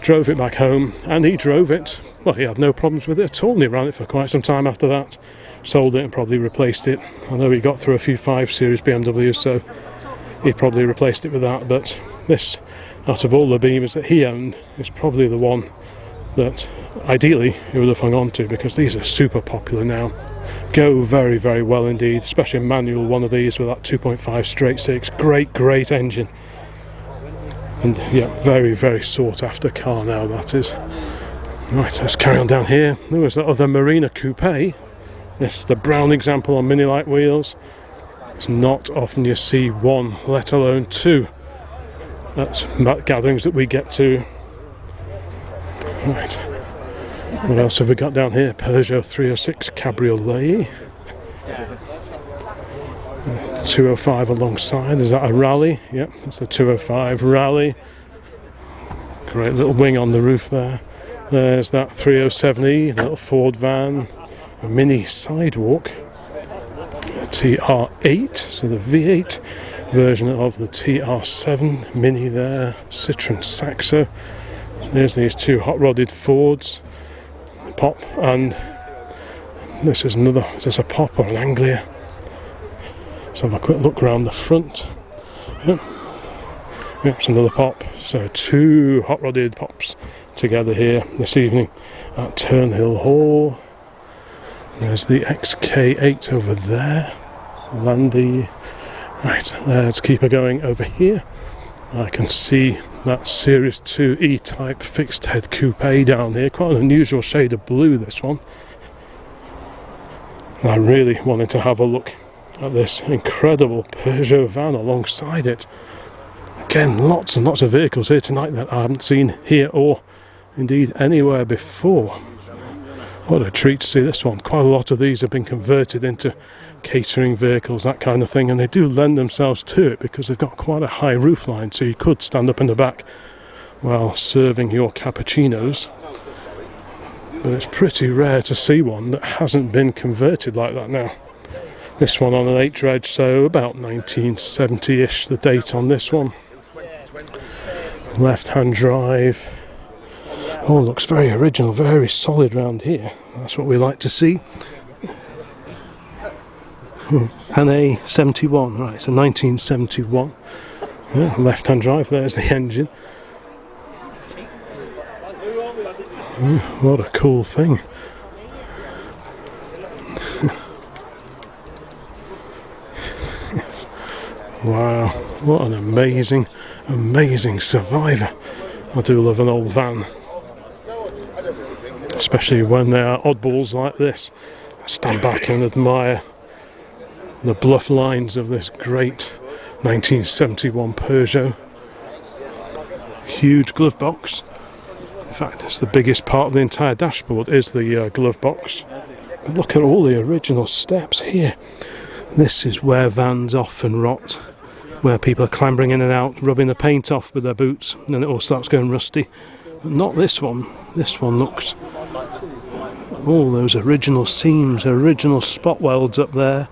drove it back home, and he drove it. Well, he had no problems with it at all, and he ran it for quite some time after that. Sold it and probably replaced it. I know he got through a few 5 Series BMWs, so he probably replaced it with that. But this, out of all the Beamers that he owned, is probably the one that ideally he would have hung on to, because these are super popular now. Go very, very well indeed, especially a manual one of these with that 2.5 straight six. Great engine. And yeah, very, very sought after car now, that is. Right, let's carry on down here. There was that other Marina Coupe. This is the brown example on Mini-Lite wheels. It's not often you see one, let alone 2. That's gatherings that we get to. Right, what else have we got down here? Peugeot 306 Cabriolet. 205 alongside. Is that a Rally? Yep, that's the 205 Rally. Great little wing on the roof there. There's that 307E, little Ford van, a mini sidewalk, a TR8, so the V8 version of the TR7 Mini there, Citroen Saxo. There's these two hot-rodded Fords, Pop, and this is another, is this a Pop or an Anglia? Let's have a quick look around the front. Yep, it's another Pop, so two hot-rodded Pops together here this evening at Tern Hill Hall. There's the XK8 over there, Landy. Right, let's keep it going over here. I can see that Series 2 E-Type fixed head coupe down here. Quite an unusual shade of blue, this one. I really wanted to have a look at this incredible Peugeot van alongside it. Again, lots and lots of vehicles here tonight that I haven't seen here or indeed anywhere before. What a treat to see this one. Quite a lot of these have been converted into catering vehicles, that kind of thing, and they do lend themselves to it because they've got quite a high roofline, so you could stand up in the back while serving your cappuccinos. But it's pretty rare to see one that hasn't been converted like that now. This one on an H-reg, so about 1970-ish, the date on this one. Left-hand drive. Oh, looks very original, very solid round here. That's what we like to see. And a 71, right, so 1971. Yeah, left-hand drive, there's the engine. What a cool thing. Wow, what an amazing, amazing survivor. I do love an old van, especially when they are oddballs like this. I stand back and admire the bluff lines of this great 1971 Peugeot. Huge glove box. In fact, it's the biggest part of the entire dashboard is the glove box. But look at all the original steps here. This is where vans often rot, where people are clambering in and out, rubbing the paint off with their boots, and then it all starts going rusty. But not this one. This one looks... all those original seams, original spot welds up there,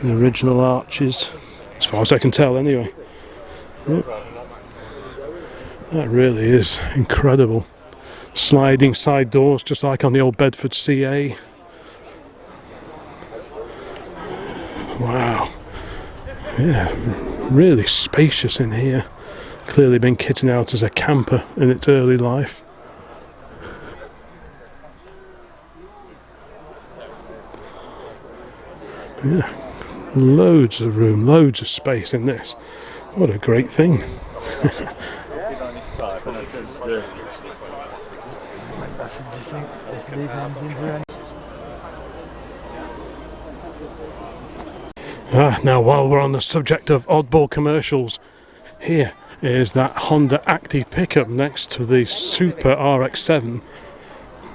the original arches, as far as I can tell anyway. Yep. That really is incredible. Sliding side doors, just like on the old Bedford CA. Wow. Yeah, really spacious in here. Clearly been kitted out as a camper in its early life. Yeah, loads of room, loads of space in this. What a great thing. Now while we're on the subject of oddball commercials, here is that Honda Acty pickup next to the Super RX-7.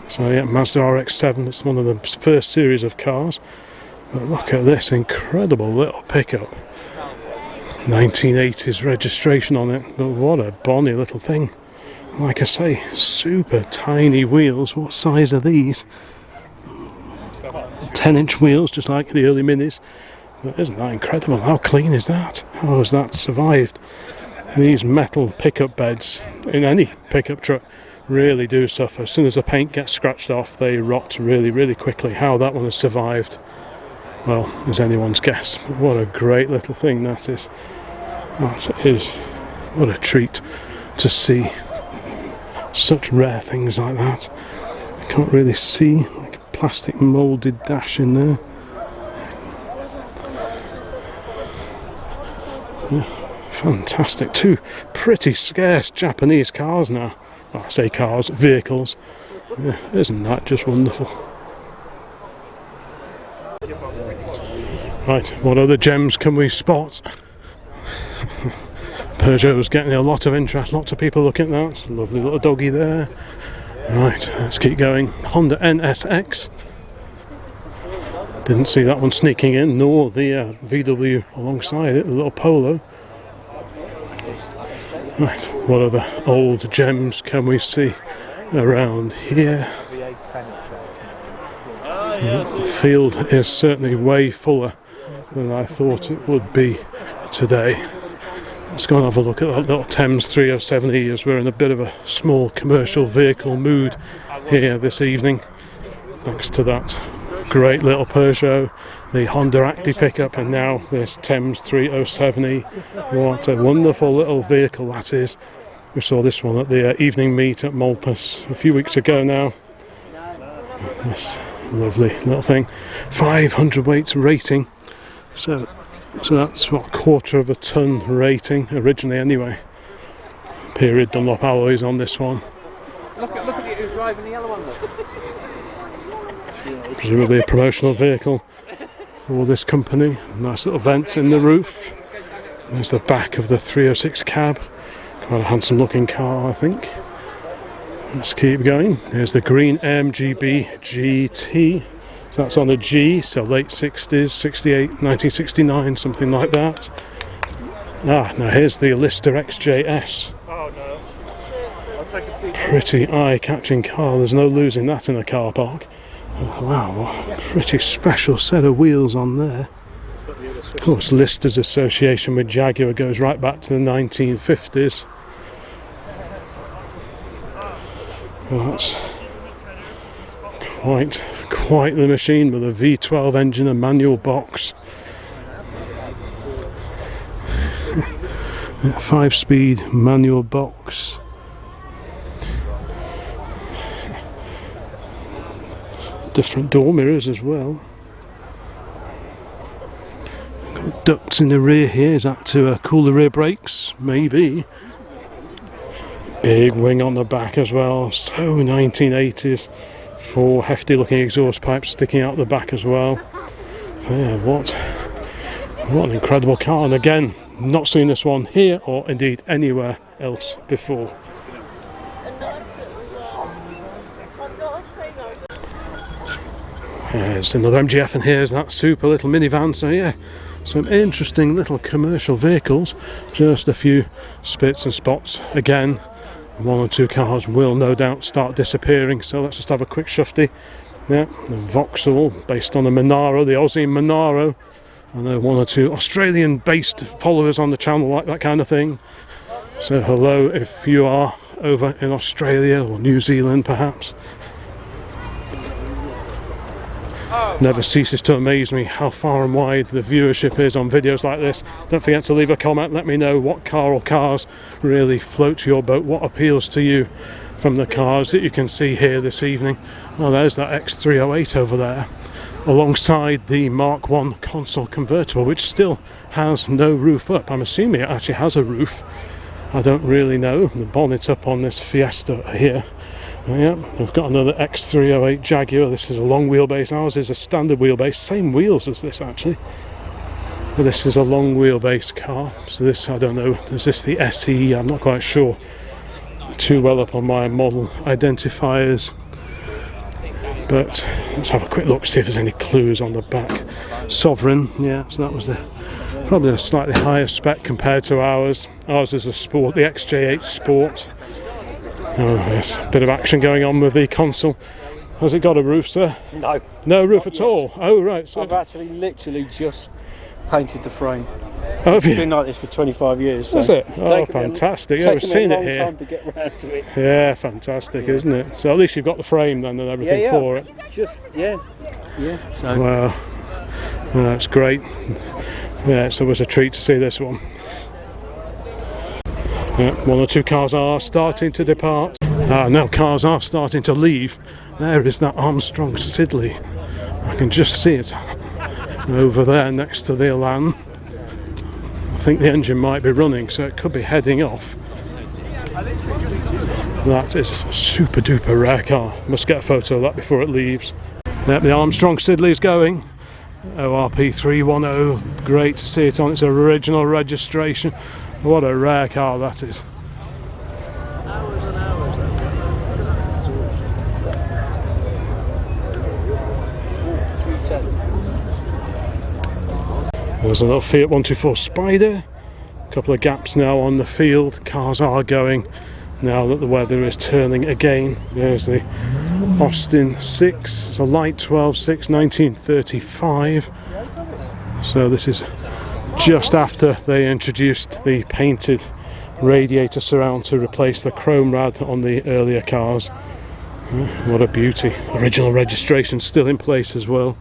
So yeah, Mazda RX-7, it's one of the first series of cars. But look at this incredible little pickup. 1980s registration on it, but what a bonny little thing. Like I say, super tiny wheels. What size are these? 10-inch wheels, just like the early Minis. But isn't that incredible? How clean is that? How has that survived? These metal pickup beds in any pickup truck really do suffer. As soon as the paint gets scratched off, they rot really, really quickly. How that one has survived, well, is anyone's guess. What a great little thing that is. That is. What a treat to see such rare things like that. I can't really see, like a plastic moulded dash in there. Yeah, fantastic. Two pretty scarce Japanese cars now. Well, I say cars, vehicles. Yeah, isn't that just wonderful? Right, what other gems can we spot? Peugeot's getting a lot of interest, lots of people looking at that. Lovely little doggy there. Right, let's keep going. Honda NSX. Didn't see that one sneaking in, nor the VW alongside it, the little Polo. Right, what other old gems can we see around here? The field is certainly way fuller than I thought it would be today. Let's go and have a look at that little Thames 307E, as we're in a bit of a small commercial vehicle mood here this evening. Next to that great little Peugeot, the Honda Acty pickup, and now this Thames 307E. What a wonderful little vehicle that is. We saw this one at the evening meet at Malpas a few weeks ago now. This lovely little thing. 500 weight rating. So that's what, 1/4 of a ton rating originally anyway. Period Dunlop alloys on this one. Look at you who's driving the yellow one. Presumably a promotional vehicle for this company. Nice little vent in the roof. There's the back of the 306 cab. Quite a handsome looking car, I think. Let's keep going. There's the green MGB GT. That's on a G, so late 60s, 68, 1969, something like that. Now here's the Lister XJS. Pretty eye-catching car. There's no losing that in a car park. Oh, wow, pretty special set of wheels on there. Of course, Lister's association with Jaguar goes right back to the 1950s. Well, that's quite the machine, with a V12 engine, a manual box. 5-speed manual box. Different door mirrors as well. Got ducts in the rear here. Is that to cool the rear brakes? Maybe. Big wing on the back as well. So 1980s. 4 hefty looking exhaust pipes sticking out the back as well. Yeah, what an incredible car. And again, not seen this one here or indeed anywhere else before. There's another MGF, and here's that super little minivan. So yeah, some interesting little commercial vehicles. Just a few spits and spots. Again, 1 or 2 cars will no doubt start disappearing, so let's just have a quick shufty. Yeah, the Vauxhall, based on the Monaro, the Aussie Monaro. I know 1 or 2 Australian based followers on the channel like that kind of thing, so hello if you are over in Australia or New Zealand perhaps. Never ceases to amaze me how far and wide the viewership is on videos like this. Don't forget to leave a comment, let me know what car or cars really float your boat, what appeals to you from the cars that you can see here this evening. Oh, there's that X308 over there, alongside the Mk1 console convertible, which still has no roof up. I'm assuming it actually has a roof. I don't really know. The bonnet up on this Fiesta here. Yeah, we've got another X308 Jaguar. This is a long wheelbase. Ours is a standard wheelbase, same wheels as this actually. But this is a long wheelbase car. So this, I don't know, is this the SE? I'm not quite sure too well up on my model identifiers. But let's have a quick look, see if there's any clues on the back. Sovereign, yeah, so that was probably a slightly higher spec compared to ours. Ours is a Sport, the XJ8 Sport. Oh yes, bit of action going on with the console. Has it got a roof, sir? No. No roof at all? Oh right. So I've actually literally just painted the frame. oh, have It's you? been like this for 25 years. So Was it? it's Oh taken me- fantastic. Yeah, we've taken me seen a it long here. time to get round to it. Yeah, fantastic, isn't it? So at least you've got the frame then and everything Yeah. for it. Just yeah. So Wow. That's great. Yeah, so it was a treat to see this one. Yeah, 1 or 2 cars are starting to depart. Now cars are starting to leave. There is that Armstrong Siddeley. I can just see it over there next to the Elan. I think the engine might be running, so it could be heading off. That is a super duper rare car. Must get a photo of that before it leaves. Yep, the Armstrong Siddeley is going. ORP 310. Great to see it on its original registration. What a rare car that is. There's a little Fiat 124 Spider. A couple of gaps now on the field. Cars are going now that the weather is turning again. There's the Austin 6. It's a light 12.6, 1935. So this is just after they introduced the painted radiator surround to replace the chrome rad on the earlier cars. What a beauty. Original registration still in place as well.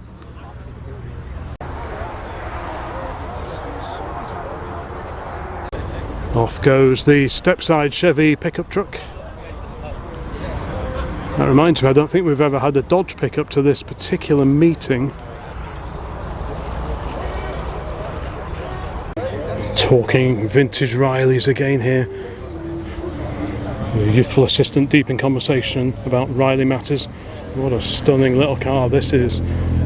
Off goes the step-side Chevy pickup truck. That reminds me, I don't think we've ever had a Dodge pickup to this particular meeting. Talking vintage Rileys again here. The youthful assistant deep in conversation about Riley matters. What a stunning little car this is.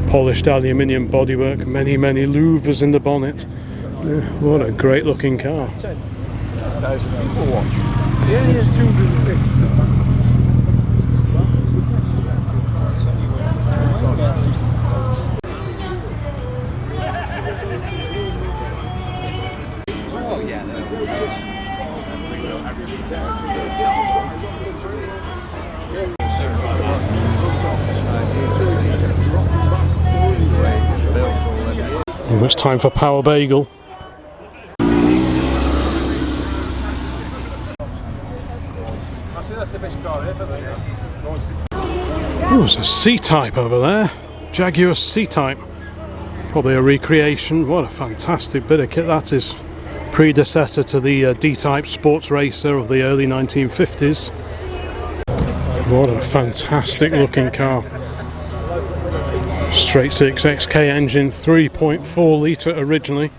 Polished aluminium bodywork, many louvers in the bonnet. What a great looking car. It's time for Power Bagel. Oh, there's a C-Type over there. Jaguar C-Type. Probably a recreation. What a fantastic bit of kit that is. Predecessor to the D-Type sports racer of the early 1950s. What a fantastic looking car. Straight 6 XK engine, 3.4 litre originally.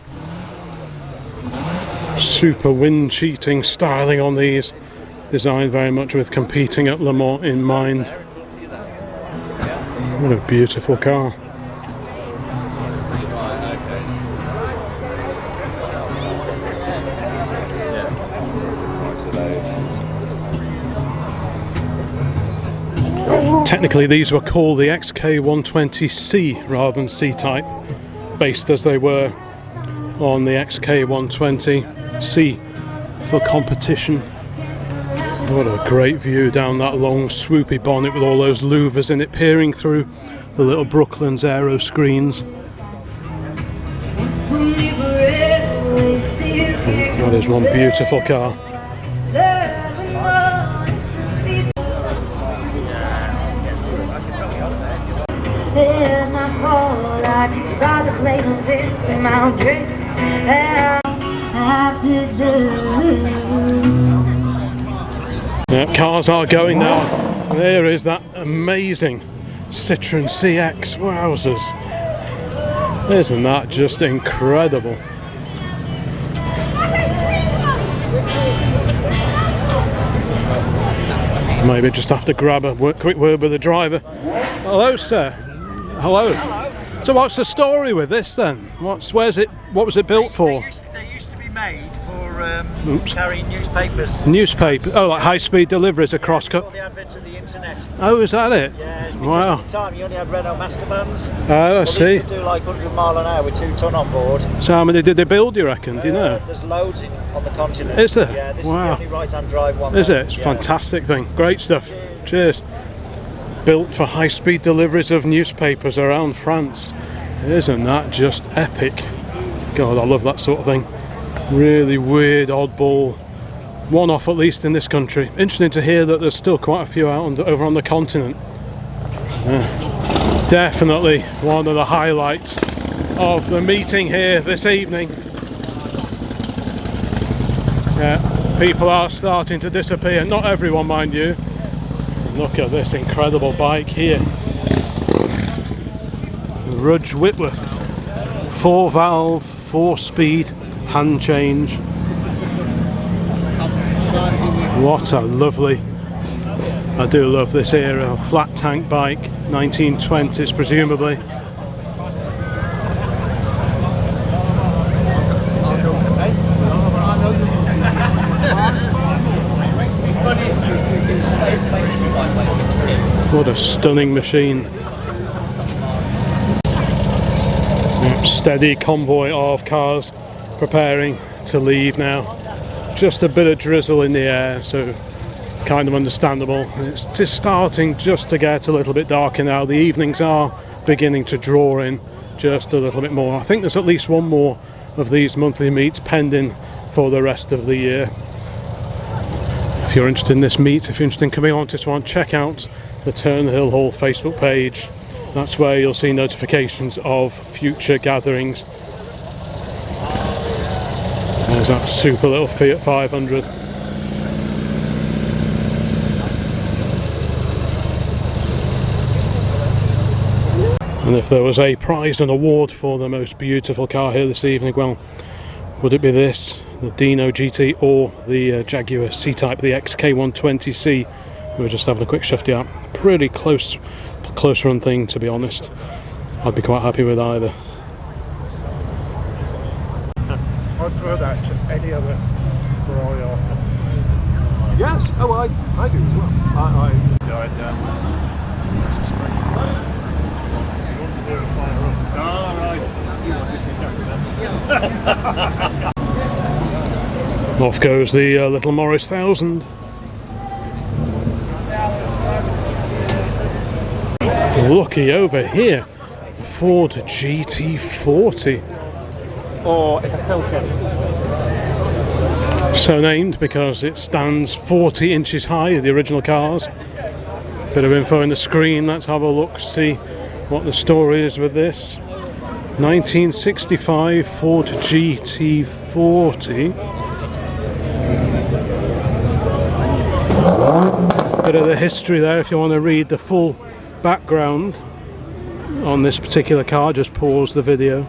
Super wind cheating styling on these. Designed very much with competing at Le Mans in mind. What a beautiful car. Technically these were called the XK120C rather than C-Type, based as they were on the XK120C for competition. What a great view down that long swoopy bonnet with all those louvers in it peering through the little Brooklands aero screens. That is one beautiful car. Yeah, cars are going now. There is that amazing Citroen CX. Wowzers. Isn't that just incredible? Maybe just have to grab a quick word with the driver. Hello, sir. Hello. So what's the story with this then? What was it built for? They used to be made for carrying newspapers. Newspaper. Oh, like high-speed deliveries across. Before the advent of the internet. Oh, is that it? Yeah. Wow. At the time, you only had Renault master vans. Oh, I see. These could do like 100 mile an hour with 2 ton on board. So how many did they build, you reckon? Do you know? There's loads on the continent. Is there? Yeah. This Wow. is the only right-hand drive one. Is there. it? It's a Yeah. fantastic thing. Great stuff. Cheers. Built for high-speed deliveries of newspapers around France. Isn't that just epic? God, I love that sort of thing. Really weird, oddball, one-off at least in this country. Interesting to hear that there's still quite a few out over on the continent. Definitely one of the highlights of the meeting here this evening. People are starting to disappear. Not everyone, mind you. Look at this incredible bike here. Rudge Whitworth. 4-valve, 4-speed, hand change. What a lovely... I do love this era of flat tank bike, 1920s presumably. What a stunning machine. Steady convoy of cars preparing to leave now. Just a bit of drizzle in the air, so kind of understandable. It's just starting just to get a little bit darker now. The evenings are beginning to draw in just a little bit more. I think there's at least one more of these monthly meets pending for the rest of the year. If you're interested in this meet, if you're interested in coming on to this one, check out the Tern Hill Hall Facebook page. That's where you'll see notifications of future gatherings. There's that super little Fiat 500. And if there was a prize and award for the most beautiful car here this evening, well, would it be this, the Dino GT, or the Jaguar C-Type, the Mk1 We were just having a quick shifty out. Pretty close run thing, to be honest. I'd be quite happy with either. I'd prefer that to any other Ferrari after. Yes, oh, I do as well. Off goes the little Morris 1000. Looky over here, Ford GT40. Or a Hellcat. So named because it stands 40 inches high, the original cars. Bit of info in the screen, let's have a look, see what the story is with this. 1965 Ford GT40. Bit of the history there if you want to read the full background on this particular car, just pause the video.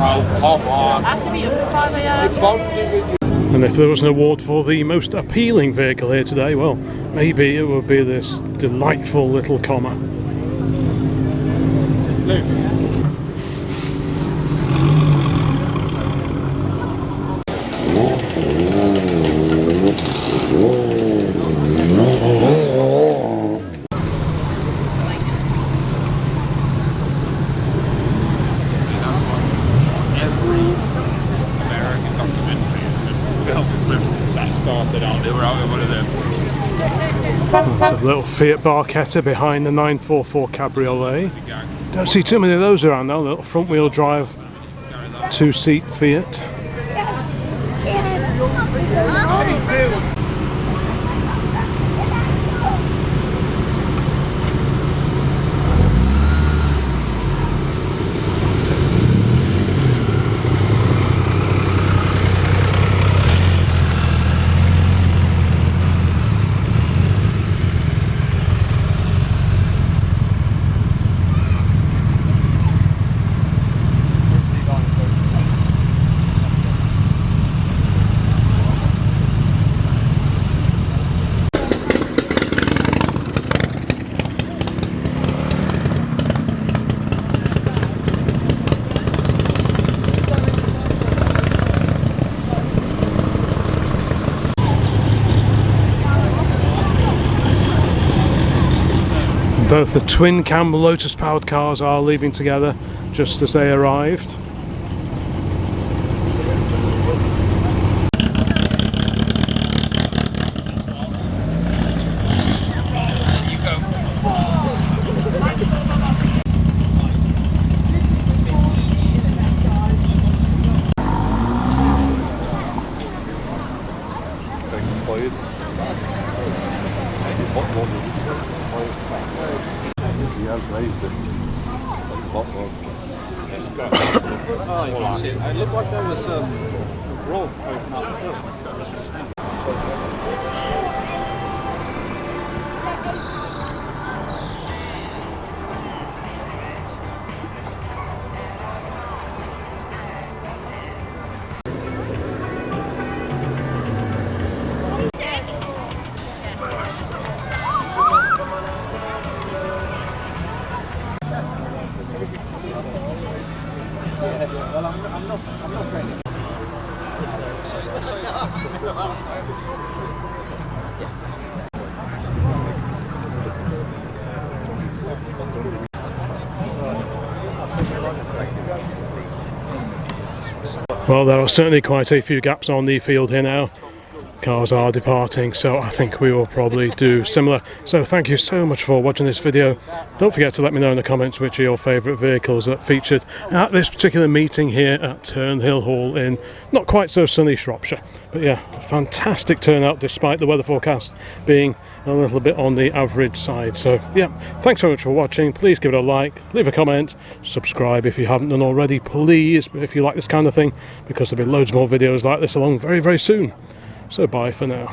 I have to be up at 5 AM. And if there was an award for the most appealing vehicle here today, well, maybe it would be this delightful little comma. There's a little Fiat Barchetta behind the 944 Cabriolet. Don't see too many of those around now, little front wheel drive 2-seat Fiat. Both the twin cam Lotus powered cars are leaving together just as they arrived. It looked like there was a road open up the hill. Well, I'm not ready. Well, there are certainly quite a few gaps on the field here now. Cars are departing, so I think we will probably do similar. So thank you so much for watching this video. Don't forget to let me know in the comments which are your favourite vehicles that featured at this particular meeting here at Tern Hill Hall in not quite so sunny Shropshire. But yeah, a fantastic turnout despite the weather forecast being a little bit on the average side. So yeah, thanks so much for watching. Please give it a like, leave a comment, subscribe if you haven't done already, please, if you like this kind of thing, because there'll be loads more videos like this along very, very soon. So bye for now.